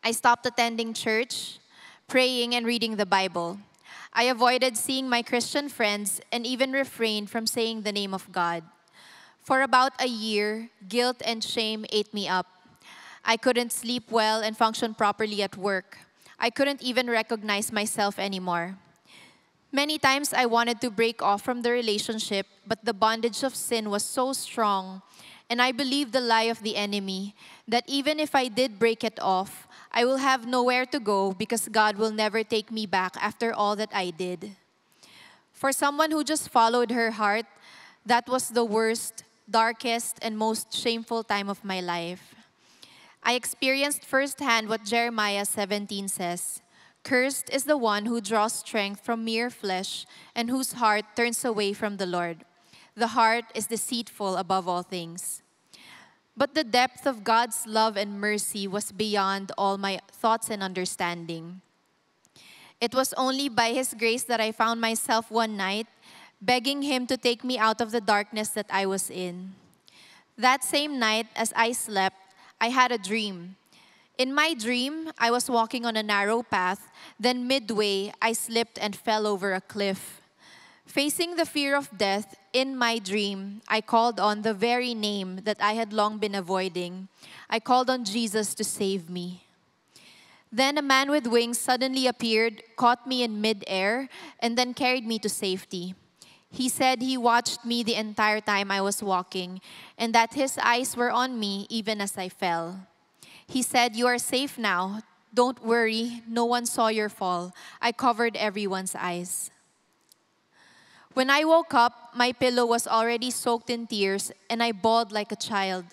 I stopped attending church, praying, and reading the Bible. I avoided seeing my Christian friends and even refrained from saying the name of God. For about a year, guilt and shame ate me up. I couldn't sleep well and function properly at work. I couldn't even recognize myself anymore. Many times I wanted to break off from the relationship, but the bondage of sin was so strong, and I believed the lie of the enemy that even if I did break it off, I will have nowhere to go because God will never take me back after all that I did. For someone who just followed her heart, that was the worst, darkest, and most shameful time of my life. I experienced firsthand what Jeremiah 17 says, "Cursed is the one who draws strength from mere flesh and whose heart turns away from the Lord. The heart is deceitful above all things." But the depth of God's love and mercy was beyond all my thoughts and understanding. It was only by His grace that I found myself one night begging Him to take me out of the darkness that I was in. That same night, as I slept, I had a dream. In my dream, I was walking on a narrow path, then midway, I slipped and fell over a cliff. Facing the fear of death, in my dream, I called on the very name that I had long been avoiding. I called on Jesus to save me. Then a man with wings suddenly appeared, caught me in midair, and then carried me to safety. He said he watched me the entire time I was walking, and that his eyes were on me even as I fell. He said, "You are safe now. Don't worry, no one saw your fall. I covered everyone's eyes." When I woke up, my pillow was already soaked in tears, and I bawled like a child.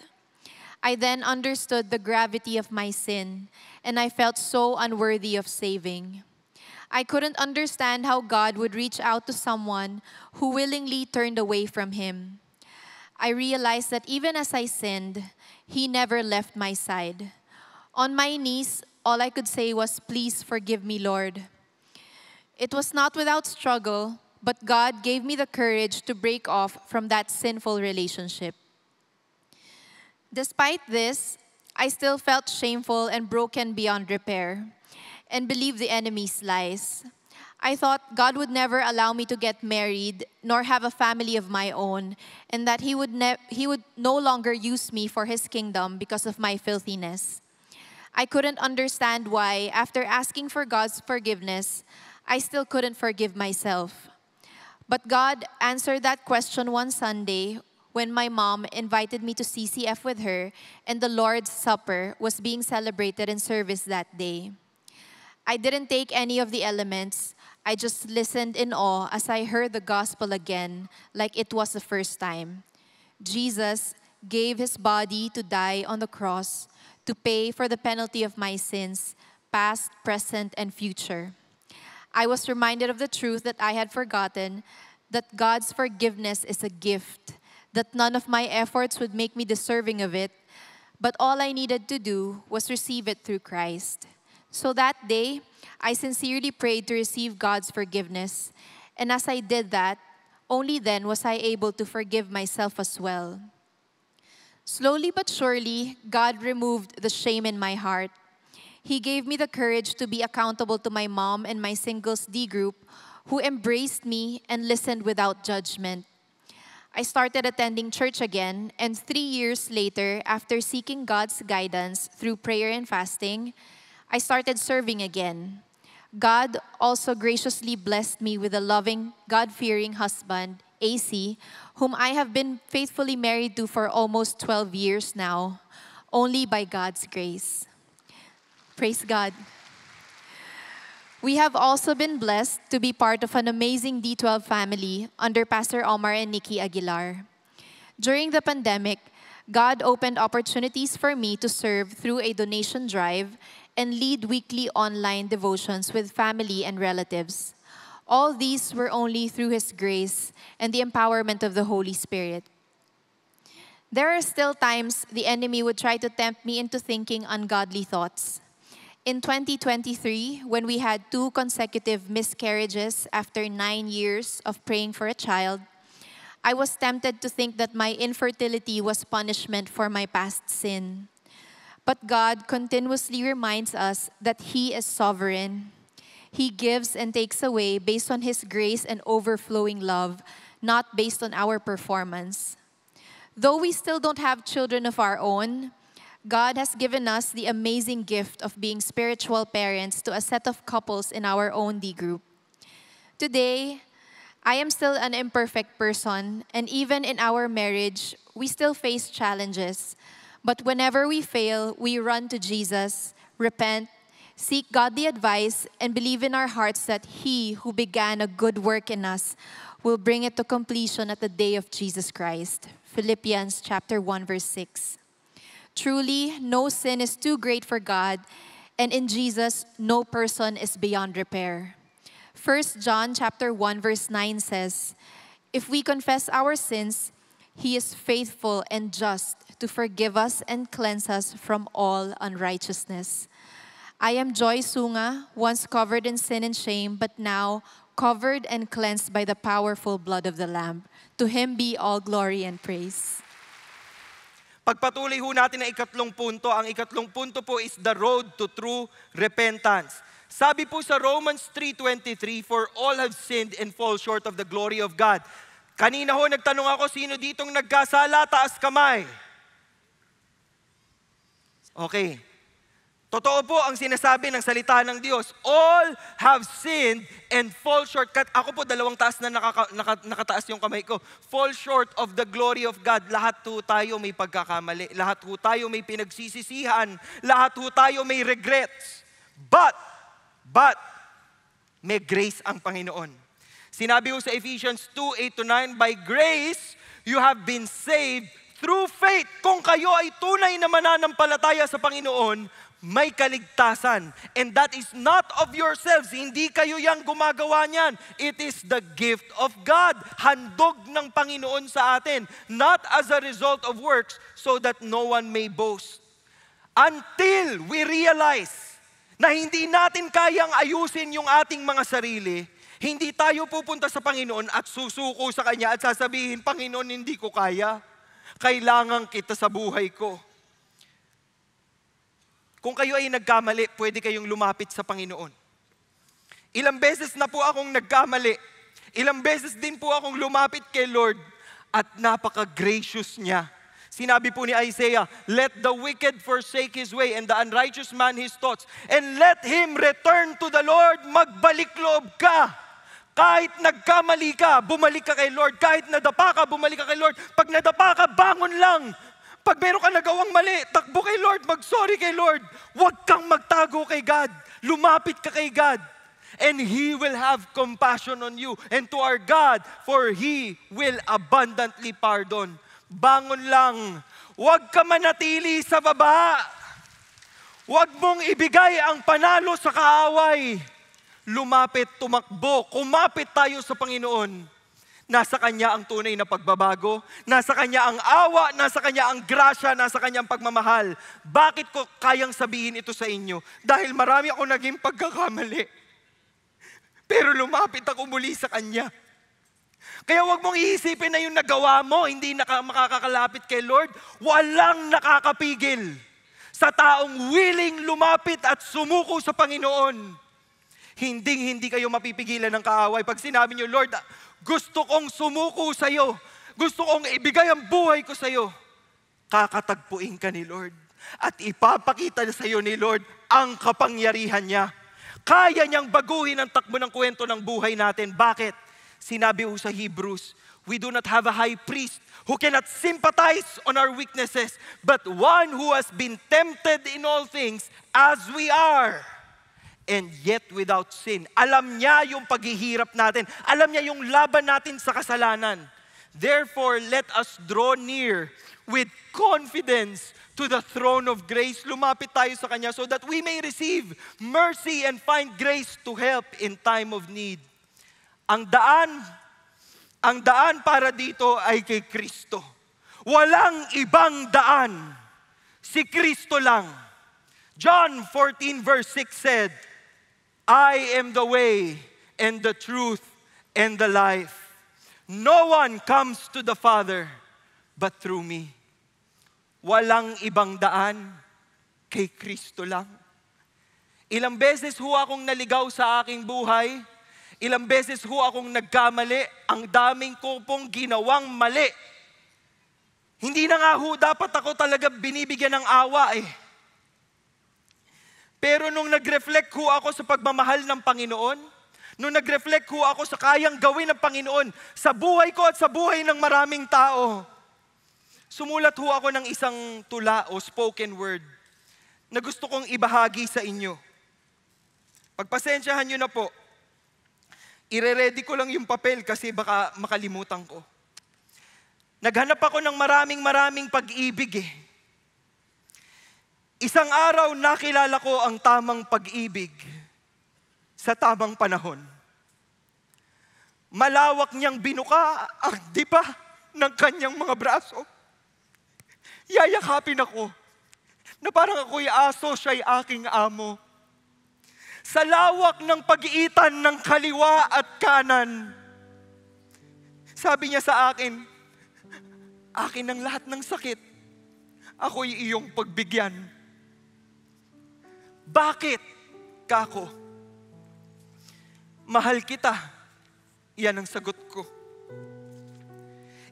I then understood the gravity of my sin, and I felt so unworthy of saving. I couldn't understand how God would reach out to someone who willingly turned away from Him. I realized that even as I sinned, He never left my side. On my knees, all I could say was, "Please forgive me, Lord." It was not without struggle, but God gave me the courage to break off from that sinful relationship. Despite this, I still felt shameful and broken beyond repair, and believed the enemy's lies. I thought God would never allow me to get married nor have a family of my own, and that He would no longer use me for His kingdom because of my filthiness. I couldn't understand why, after asking for God's forgiveness, I still couldn't forgive myself. But God answered that question one Sunday when my mom invited me to CCF with her, and the Lord's Supper was being celebrated in service that day. I didn't take any of the elements. I just listened in awe as I heard the gospel again, like it was the first time. Jesus gave His body to die on the cross to pay for the penalty of my sins, past, present, and future. I was reminded of the truth that I had forgotten, that God's forgiveness is a gift, that none of my efforts would make me deserving of it, but all I needed to do was receive it through Christ. So that day, I sincerely prayed to receive God's forgiveness. And as I did that, only then was I able to forgive myself as well. Slowly but surely, God removed the shame in my heart. He gave me the courage to be accountable to my mom and my singles D group, who embraced me and listened without judgment. I started attending church again, and 3 years later, after seeking God's guidance through prayer and fasting, I started serving again. God also graciously blessed me with a loving, God-fearing husband, AC, whom I have been faithfully married to for almost 12 years now, only by God's grace. Praise God. We have also been blessed to be part of an amazing D12 family under Pastor Omar and Nikki Aguilar. During the pandemic, God opened opportunities for me to serve through a donation drive and lead weekly online devotions with family and relatives. All these were only through His grace and the empowerment of the Holy Spirit. There are still times the enemy would try to tempt me into thinking ungodly thoughts. In 2023, when we had 2 consecutive miscarriages after 9 years of praying for a child, I was tempted to think that my infertility was punishment for my past sin. But God continuously reminds us that He is sovereign. He gives and takes away based on His grace and overflowing love, not based on our performance. Though we still don't have children of our own, God has given us the amazing gift of being spiritual parents to a set of couples in our own D group. Today, I am still an imperfect person, and even in our marriage, we still face challenges. But whenever we fail, we run to Jesus, repent, seek godly advice, and believe in our hearts that He who began a good work in us will bring it to completion at the day of Jesus Christ. Philippians chapter 1, verse 6. Truly, no sin is too great for God, and in Jesus, no person is beyond repair. 1 John chapter 1, verse 9 says, "If we confess our sins, He is faithful and just to forgive us and cleanse us from all unrighteousness." I am Joy Sunga, once covered in sin and shame, but now covered and cleansed by the powerful blood of the Lamb. To Him be all glory and praise. Pagpatuloy ho natin ang ikatlong punto. Ang ikatlong punto po is the road to true repentance. Sabi po sa Romans 3:23, "For all have sinned and fall short of the glory of God." Kanina ho nagtanong ako, sino ditong nagkasala? Taas kamay. Okay. Totoo po ang sinasabi ng salita ng Diyos. All have sinned and fall short. Ako po, 2 taas na nakataas yung kamay ko. Fall short of the glory of God. Lahat po tayo may pagkakamali. Lahat po tayo may pinagsisisihan. Lahat po tayo may regrets. But, may grace ang Panginoon. Sinabi ko sa Ephesians 2:8-9, "By grace, you have been saved through faith." Kung kayo ay tunay na mananampalataya sa Panginoon, may kaligtasan. And that is not of yourselves. Hindi kayo yang gumagawa niyan. It is the gift of God. Handog ng Panginoon sa atin. Not as a result of works, so that no one may boast. Until we realize na hindi natin kayang ayusin yung ating mga sarili, hindi tayo pupunta sa Panginoon at susuko sa Kanya at sasabihin, "Panginoon, hindi ko kaya. Kailangan kita sa buhay ko." Kung kayo ay nagkamali, pwede kayong lumapit sa Panginoon. Ilang beses na po akong nagkamali. Ilang beses din po akong lumapit kay Lord at napaka-gracious niya. Sinabi po ni Isaiah, "Let the wicked forsake his way and the unrighteous man his thoughts, and let him return to the Lord." Magbalik loob ka. Kahit nagkamali ka, bumalik ka kay Lord. Kahit nadapa ka, bumalik ka kay Lord. Pag nadapa ka, bangon lang. Pag meron ka nagawang mali, takbo kay Lord, mag-sorry kay Lord. Huwag kang magtago kay God. Lumapit ka kay God. And He will have compassion on you. And to our God, for He will abundantly pardon. Bangon lang. Huwag ka manatili sa baba. Huwag mong ibigay ang panalo sa kaaway. Lumapit, tumakbo, kumapit tayo sa Panginoon. Nasa Kanya ang tunay na pagbabago. Nasa Kanya ang awa, nasa Kanya ang grasya, nasa Kanya ang pagmamahal. Bakit ko kayang sabihin ito sa inyo? Dahil marami ako naging pagkakamali. Pero lumapit ako muli sa Kanya. Kaya wag mong iisipin na yung nagawa mo, hindi makakakalapit kay Lord. Walang nakakapigil. sa taong willing lumapit at sumuko sa Panginoon. Hindi kayo mapipigilan ng kaaway. Pag sinabi niyo, Lord, gusto kong sumuko sa iyo. Gusto kong ibigay ang buhay ko sa iyo. Kakatagpuin ka ni Lord. At ipapakita sa iyo ni Lord ang kapangyarihan niya. Kaya niyang baguhin ang takbo ng kwento ng buhay natin. Bakit? Sinabi sa Hebrews, we do not have a high priest who cannot sympathize on our weaknesses, but one who has been tempted in all things as we are, and yet without sin. Alam niya yung paghihirap natin. Alam niya yung laban natin sa kasalanan. Therefore, let us draw near with confidence to the throne of grace. Lumapit tayo sa Kanya so that we may receive mercy and find grace to help in time of need. Ang daan para dito ay kay Kristo. Walang ibang daan. Si Kristo lang. John 14 verse 6 said, I am the way and the truth and the life. No one comes to the Father but through me. Walang ibang daan, kay Kristo lang. Ilang beses ho akong naligaw sa aking buhay, ilang beses ho akong nagkamali, ang daming ko pong ginawang mali. Hindi na nga ho dapat ako talaga binibigyan ng awa eh. Pero nung nag-reflect ho ako sa pagmamahal ng Panginoon, nung nag-reflect ho ako sa kayang gawin ng Panginoon sa buhay ko at sa buhay ng maraming tao, sumulat ho ako ng isang tula o spoken word na gusto kong ibahagi sa inyo. Pagpasensyahan nyo na po. Ire-ready ko lang yung papel kasi baka makalimutan ko. Naghanap ako ng maraming pag-ibig eh. Isang araw nakilala ko ang tamang pag-ibig sa tamang panahon. Malawak niyang binuka ang dipa ng kanyang mga braso. Yayakapin ako na parang ako'y aso, siya'y aking amo. Sa lawak ng pag-iitan ng kaliwa at kanan, sabi niya sa akin, akin ang lahat ng sakit, ako'y iyong pagbigyan. Bakit, kako? Mahal kita. Yan ang sagot ko.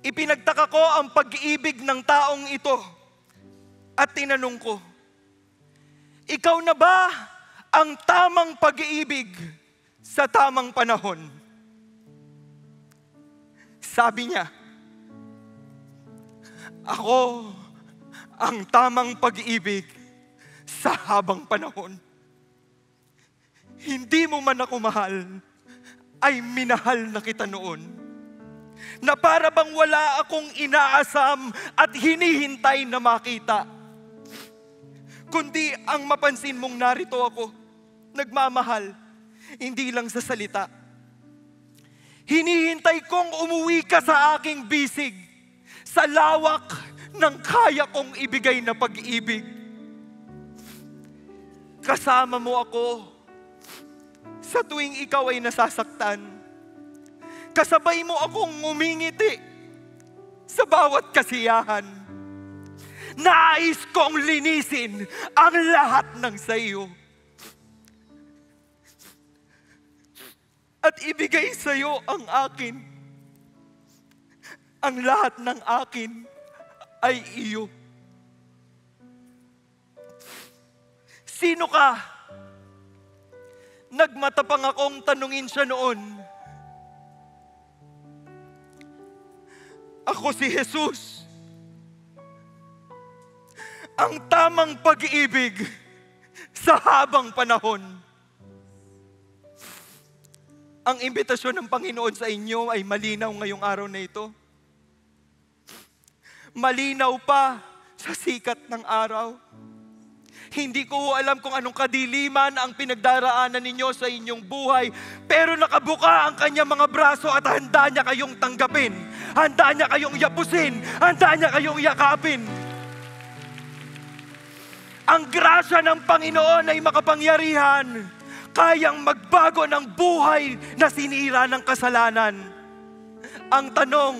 Ipinagtaka ko ang pag-ibig ng taong ito at tinanong ko, ikaw na ba ang tamang pag-ibig sa tamang panahon? Sabi niya, ako ang tamang pag-ibig sa habang panahon. Hindi mo man ako mahal, ay minahal na kita noon. Na para bang wala akong inaasam at hinihintay na makita. Kundi ang mapansin mong narito ako, nagmamahal, hindi lang sa salita. Hinihintay kong umuwi ka sa aking bisig, sa lawak ng kaya kong ibigay na pag-ibig. Kasama mo ako sa tuwing ikaw ay nasasaktan. Kasabay mo akong ngumingiti sa bawat kasiyahan. Nais kong linisin ang lahat ng sayo. At ibigay sa'yo ang akin. Ang lahat ng akin ay iyo. Sino ka? Nagmatapang akong tanungin siya noon. Ako si Jesus. Ang tamang pag-ibig sa habang panahon. Ang imbitasyon ng Panginoon sa inyo ay malinaw ngayong araw na ito. Malinaw pa sa sikat ng araw. Hindi ko alam kung anong kadiliman ang pinagdaraanan ninyo sa inyong buhay, pero nakabuka ang kanyang mga braso at handa niya kayong tanggapin. Handa niya kayong yapusin. Handa niya kayong yakapin. Ang grasya ng Panginoon ay makapangyarihan. Kayang magbago ng buhay na sinira ng kasalanan. Ang tanong,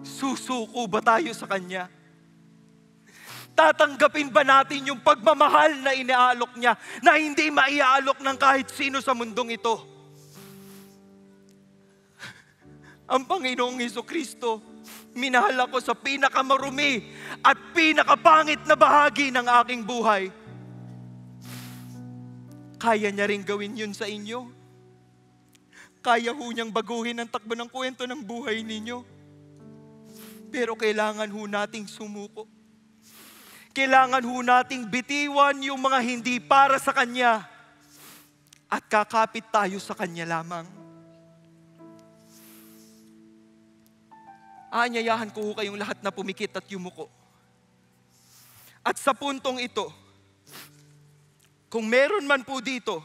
susuko ba tayo sa Kanya? Tatanggapin ba natin yung pagmamahal na inaalok niya na hindi maiaalok ng kahit sino sa mundong ito? Ang Panginoong Jesucristo, minahal ako sa pinakamarumi at pinakapangit na bahagi ng aking buhay. Kaya niya rin gawin yun sa inyo. Kaya ho niyang baguhin ang takbo ng kwento ng buhay ninyo. Pero kailangan ho nating sumuko. Kailangan ho nating bitiwan yung mga hindi para sa Kanya at kakapit tayo sa Kanya lamang. Aanyayahan ko ho kayong lahat na pumikit at yumuko. At sa puntong ito, kung meron man po dito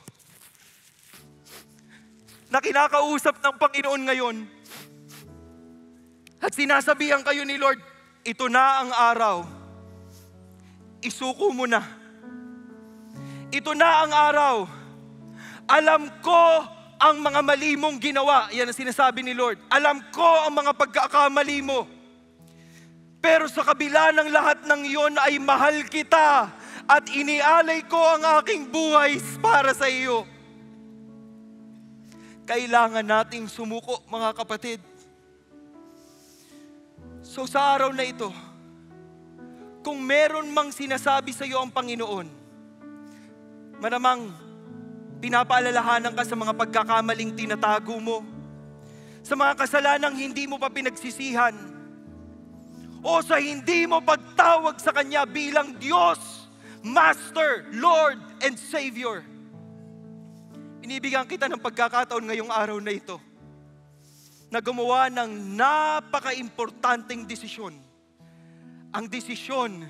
na kinakausap ng Panginoon ngayon at sinasabihan kayo ni Lord, ito na ang araw, isuko mo na. Ito na ang araw. Alam ko ang mga mali mong ginawa. Yan ang sinasabi ni Lord. Alam ko ang mga pagkakamali mo. Pero sa kabila ng lahat ng iyon ay mahal kita at inialay ko ang aking buhay para sa iyo. Kailangan nating sumuko, mga kapatid. So sa araw na ito, kung meron mang sinasabi sa iyo ang Panginoon, malamang pinapaalalahanan ka sa mga pagkakamaling tinatago mo, sa mga kasalanang hindi mo pa pinagsisihan, o sa hindi mo pagtawag sa Kanya bilang Diyos, Master, Lord, and Savior. Inibigyan kita ng pagkakataon ngayong araw na ito na gumawa ng napaka-importanteng desisyon. Ang desisyon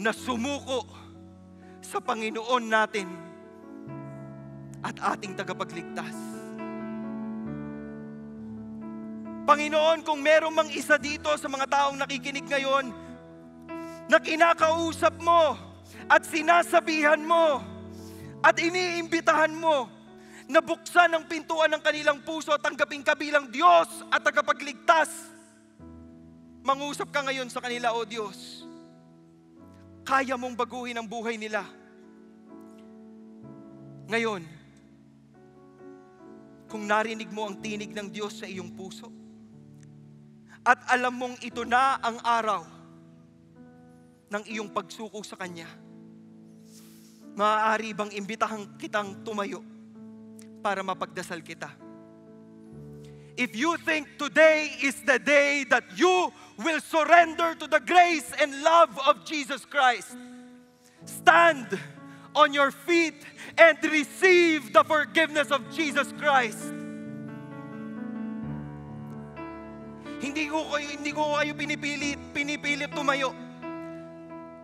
na sumuko sa Panginoon natin at ating tagapagligtas. Panginoon, kung meron mang isa dito sa mga taong nakikinig ngayon na kinakausap mo at sinasabihan mo at iniimbitahan mo na buksan ang pintuan ng kanilang puso at tanggapin ka bilang Diyos at tagapagligtas, mangusap ka ngayon sa kanila, O Diyos. Kaya mong baguhin ang buhay nila. Ngayon, kung narinig mo ang tinig ng Diyos sa iyong puso, at alam mong ito na ang araw ng iyong pagsuko sa Kanya, maaari bang imbitahan kitang tumayo para mapagdasal kita? If you think today is the day that you will surrender to the grace and love of Jesus Christ, stand on your feet and receive the forgiveness of Jesus Christ. Hindi ko kayo pinipilit tumayo.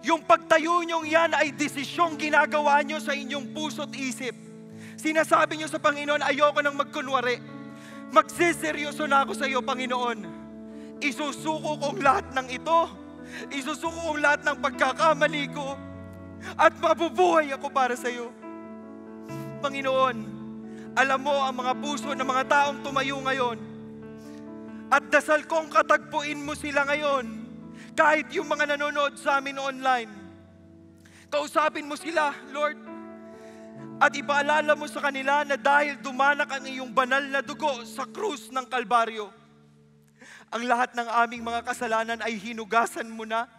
Yung pagtayo nyong yan ay desisyong ginagawa nyo sa inyong puso't isip. Sinasabi nyo sa Panginoon, ayoko nang magkunwari. Magsiseryoso na ako sa iyo, Panginoon. Isusuko kong lahat ng ito. Isusuko kong lahat ng pagkakamali ko. At mabubuhay ako para sa iyo. Panginoon, alam mo ang mga puso ng mga taong tumayo ngayon. At dasal kong katagpuin mo sila ngayon. Kahit yung mga nanonood sa amin online. Kausapin mo sila, Lord. At ipaalala mo sa kanila na dahil dumanak ang iyong banal na dugo sa krus ng Kalbaryo, ang lahat ng aming mga kasalanan ay hinugasan mo na.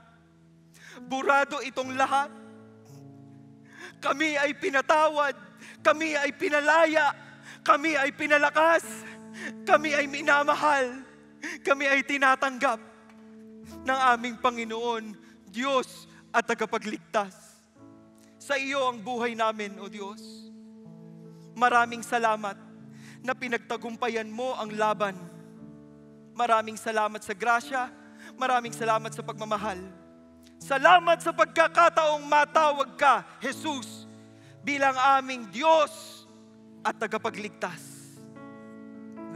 Burado itong lahat. Kami ay pinatawad. Kami ay pinalaya. Kami ay pinalakas. Kami ay minamahal. Kami ay tinatanggap ng aming Panginoon, Diyos at tagapagligtas. Sa iyo ang buhay namin, O Diyos. Maraming salamat na pinagtagumpayan mo ang laban. Maraming salamat sa grasya. Maraming salamat sa pagmamahal. Salamat sa pagkakataong matawag ka, Jesus, bilang aming Diyos at tagapagligtas.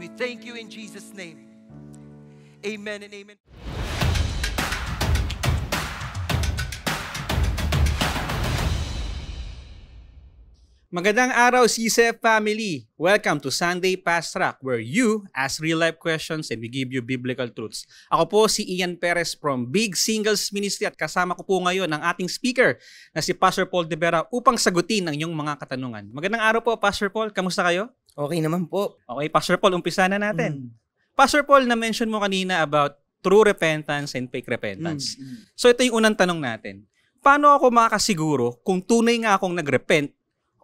We thank you in Jesus' name. Amen and amen. Magandang araw, CCF family! Welcome to Sunday Fast Track, where you ask real-life questions and we give you biblical truths. Ako po si Ian Perez from Big Singles Ministry at kasama ko po ngayon ang ating speaker na si Pastor Paul De Vera upang sagutin ang inyong mga katanungan. Magandang araw po, Pastor Paul. Kamusta kayo? Okay naman po. Okay, Pastor Paul, umpisa na natin. Pastor Paul, na-mention mo kanina about true repentance and fake repentance. So ito yung unang tanong natin. Paano ako makakasiguro kung tunay nga akong nag-repent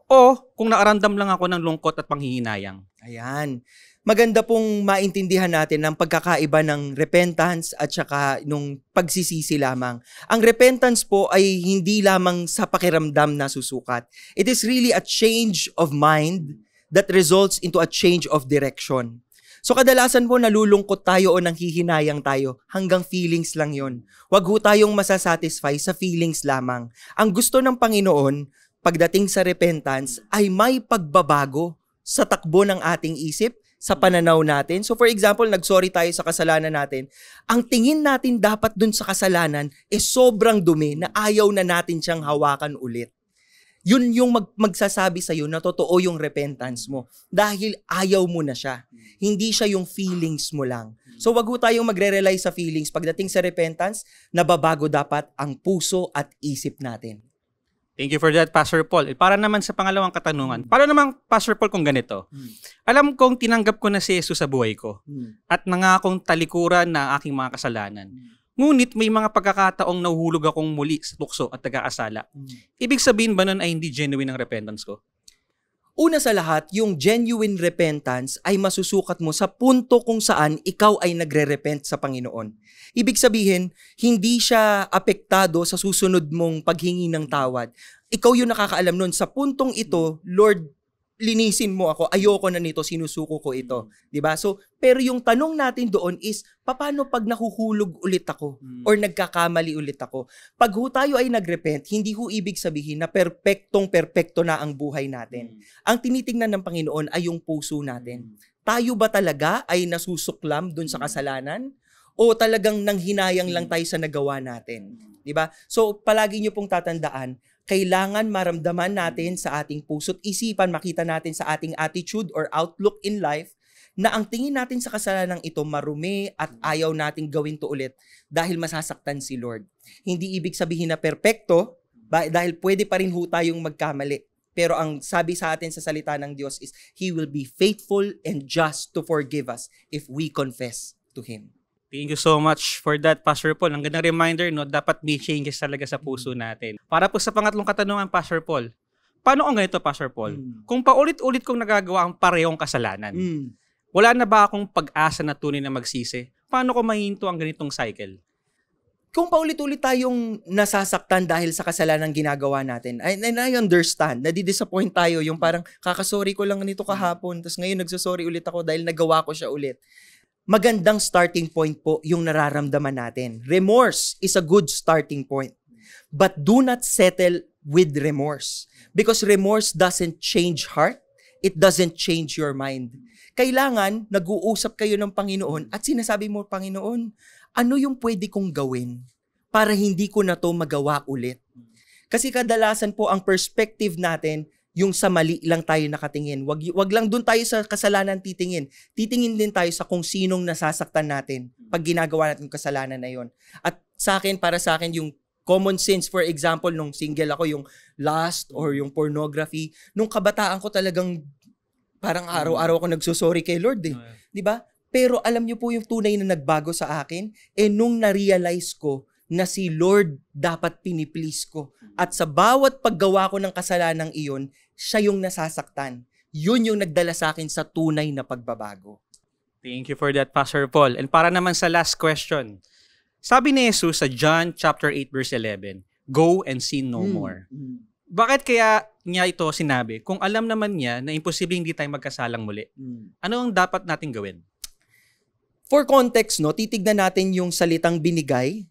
o kung nakaramdam lang ako ng lungkot at panghihinayang? Ayan. Maganda pong maintindihan natin ang pagkakaiba ng repentance at saka nung pagsisisi lamang. Ang repentance po ay hindi lamang sa pakiramdam na susukat. It is really a change of mind that results into a change of direction. So kadalasan po nalulungkot tayo o nanghihinayang tayo, hanggang feelings lang yon. Wag ho tayong masasatisfy sa feelings lamang. Ang gusto ng Panginoon, pagdating sa repentance, ay may pagbabago sa takbo ng ating isip, sa pananaw natin. So for example, nagsorry tayo sa kasalanan natin. Ang tingin natin dapat dun sa kasalanan is sobrang dumi na ayaw na natin siyang hawakan ulit. Yun yung magsasabi sa'yo na totoo yung repentance mo. Dahil ayaw mo na siya. Hindi siya yung feelings mo lang. So wag ho tayong magre-rely sa feelings. Pagdating sa repentance, nababago dapat ang puso at isip natin. Thank you for that, Pastor Paul. Para naman sa pangalawang katanungan, para naman, Pastor Paul, kung ganito, alam kong tinanggap ko na si Jesus sa buhay ko at nangakong talikuran na aking mga kasalanan. Ngunit may mga pagkakataong nahuhulog akong muli sa tukso at nagkakasala. Ibig sabihin ba nun ay hindi genuine ang repentance ko? Una sa lahat, yung genuine repentance ay masusukat mo sa punto kung saan ikaw ay nagre-repent sa Panginoon. Ibig sabihin, hindi siya apektado sa susunod mong paghingi ng tawad. Ikaw yung nakakaalam nun, sa puntong ito, Lord, linisin mo ako, ayoko na nito, sinusuko ko ito. Diba? So, pero yung tanong natin doon is, paano pag nahuhulog ulit ako or nagkakamali ulit ako? Pag ho tayo ay nagrepent, hindi ho ibig sabihin na perpektong-perpekto na ang buhay natin. Ang tinitingnan ng Panginoon ay yung puso natin. Tayo ba talaga ay nasusuklam doon sa kasalanan? O talagang nanghinayang lang tayo sa nagawa natin? Diba? So, palagi nyo pong tatandaan, kailangan maramdaman natin sa ating puso't isipan, makita natin sa ating attitude or outlook in life na ang tingin natin sa kasalanang ito marumi at ayaw nating gawin to ulit dahil masasaktan si Lord. Hindi ibig sabihin na perpekto dahil pwede pa rin ho tayong magkamali. Pero ang sabi sa atin sa salita ng Diyos is, He will be faithful and just to forgive us if we confess to Him. Thank you so much for that, Pastor Paul. Ang gandang reminder, no, dapat may changes talaga sa puso natin. Para po sa pangatlong katanungan, Pastor Paul, paano kung ganito, Pastor Paul? Kung paulit-ulit kong nagagawa ang parehong kasalanan, wala na ba akong pag-asa na tunay na magsisi? Paano ko mahinto ang ganitong cycle? Kung paulit-ulit tayong nasasaktan dahil sa kasalanan ginagawa natin, and I understand, nadi-disappoint tayo, yung parang kakasorry ko lang nito kahapon, tapos ngayon nagsasorry ulit ako dahil nagawa ko siya ulit. Magandang starting point po yung nararamdaman natin. Remorse is a good starting point. But do not settle with remorse. Because remorse doesn't change heart. It doesn't change your mind. Kailangan, nag-uusap kayo ng Panginoon at sinasabi mo, Panginoon, ano yung pwede kong gawin para hindi ko na to magawa ulit? Kasi kadalasan po ang perspective natin, yung sa mali lang tayo nakatingin. Wag lang dun tayo sa kasalanan titingin. Titingin din tayo sa kung sinong nasasaktan natin pag ginagawa natin yung kasalanan na yon. At para sa akin, yung common sense, for example, nung single ako, yung lust or yung pornography, nung kabataan ko talagang parang araw-araw ako nagsusorry kay Lord eh. Di ba? Pero alam niyo po yung tunay na nagbago sa akin, nung na-realize ko na si Lord dapat piniplease ko. At sa bawat paggawa ko ng kasalanang iyon, siya yung nasasaktan. Yun yung nagdala sa akin sa tunay na pagbabago. Thank you for that, Pastor Paul. And para naman sa last question, sabi ni Jesus sa John chapter 8 verse 11, "Go and sin no more." Bakit kaya niya ito sinabi kung alam naman niya na imposibleng hindi tayo magkasalang muli? Ano ang dapat nating gawin? For context, no, titignan natin yung salitang binigay.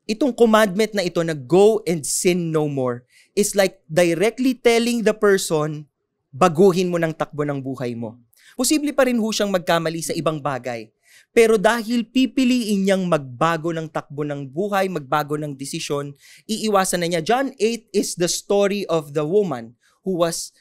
Itong commandment na ito na go and sin no more is like directly telling the person, baguhin mo ng takbo ng buhay mo. Posible pa rin ho siyang magkamali sa ibang bagay. Pero dahil pipiliin niyang magbago ng takbo ng buhay, magbago ng desisyon, iiwasan na niya. John 8 is the story of the woman who was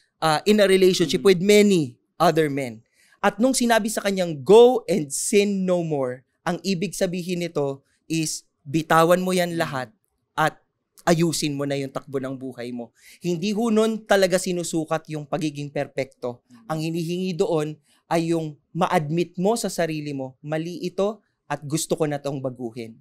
in a relationship with many other men. At nung sinabi sa kanyang, go and sin no more, ang ibig sabihin nito is, bitawan mo yan lahat at ayusin mo na yung takbo ng buhay mo. Hindi ho nun talaga sinusukat yung pagiging perpekto. Ang hinihingi doon ay yung ma-admit mo sa sarili mo, mali ito at gusto ko na itong baguhin.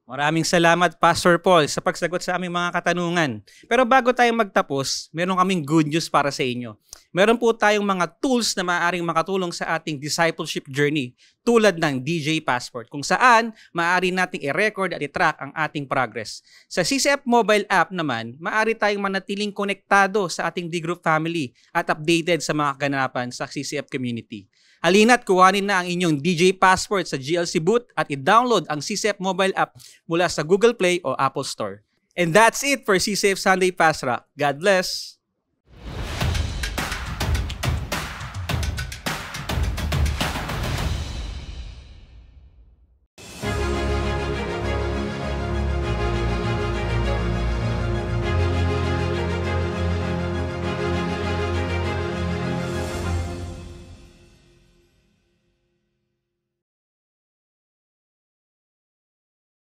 Maraming salamat, Pastor Paul, sa pagsagot sa aming mga katanungan. Pero bago tayo magtapos, meron kaming good news para sa inyo. Meron po tayong mga tools na maaaring makatulong sa ating discipleship journey, tulad ng DJ Passport, kung saan maaari nating i-record at i-track ang ating progress. Sa CCF mobile app naman, maaari tayong manatiling konektado sa ating D-Group family at updated sa mga kaganapan sa CCF community. Halina't kuhanin na ang inyong DJ Passport sa GLC booth at i-download ang CCF mobile app mula sa Google Play o Apple Store. And that's it for CCF Sunday Pass Rock. God bless!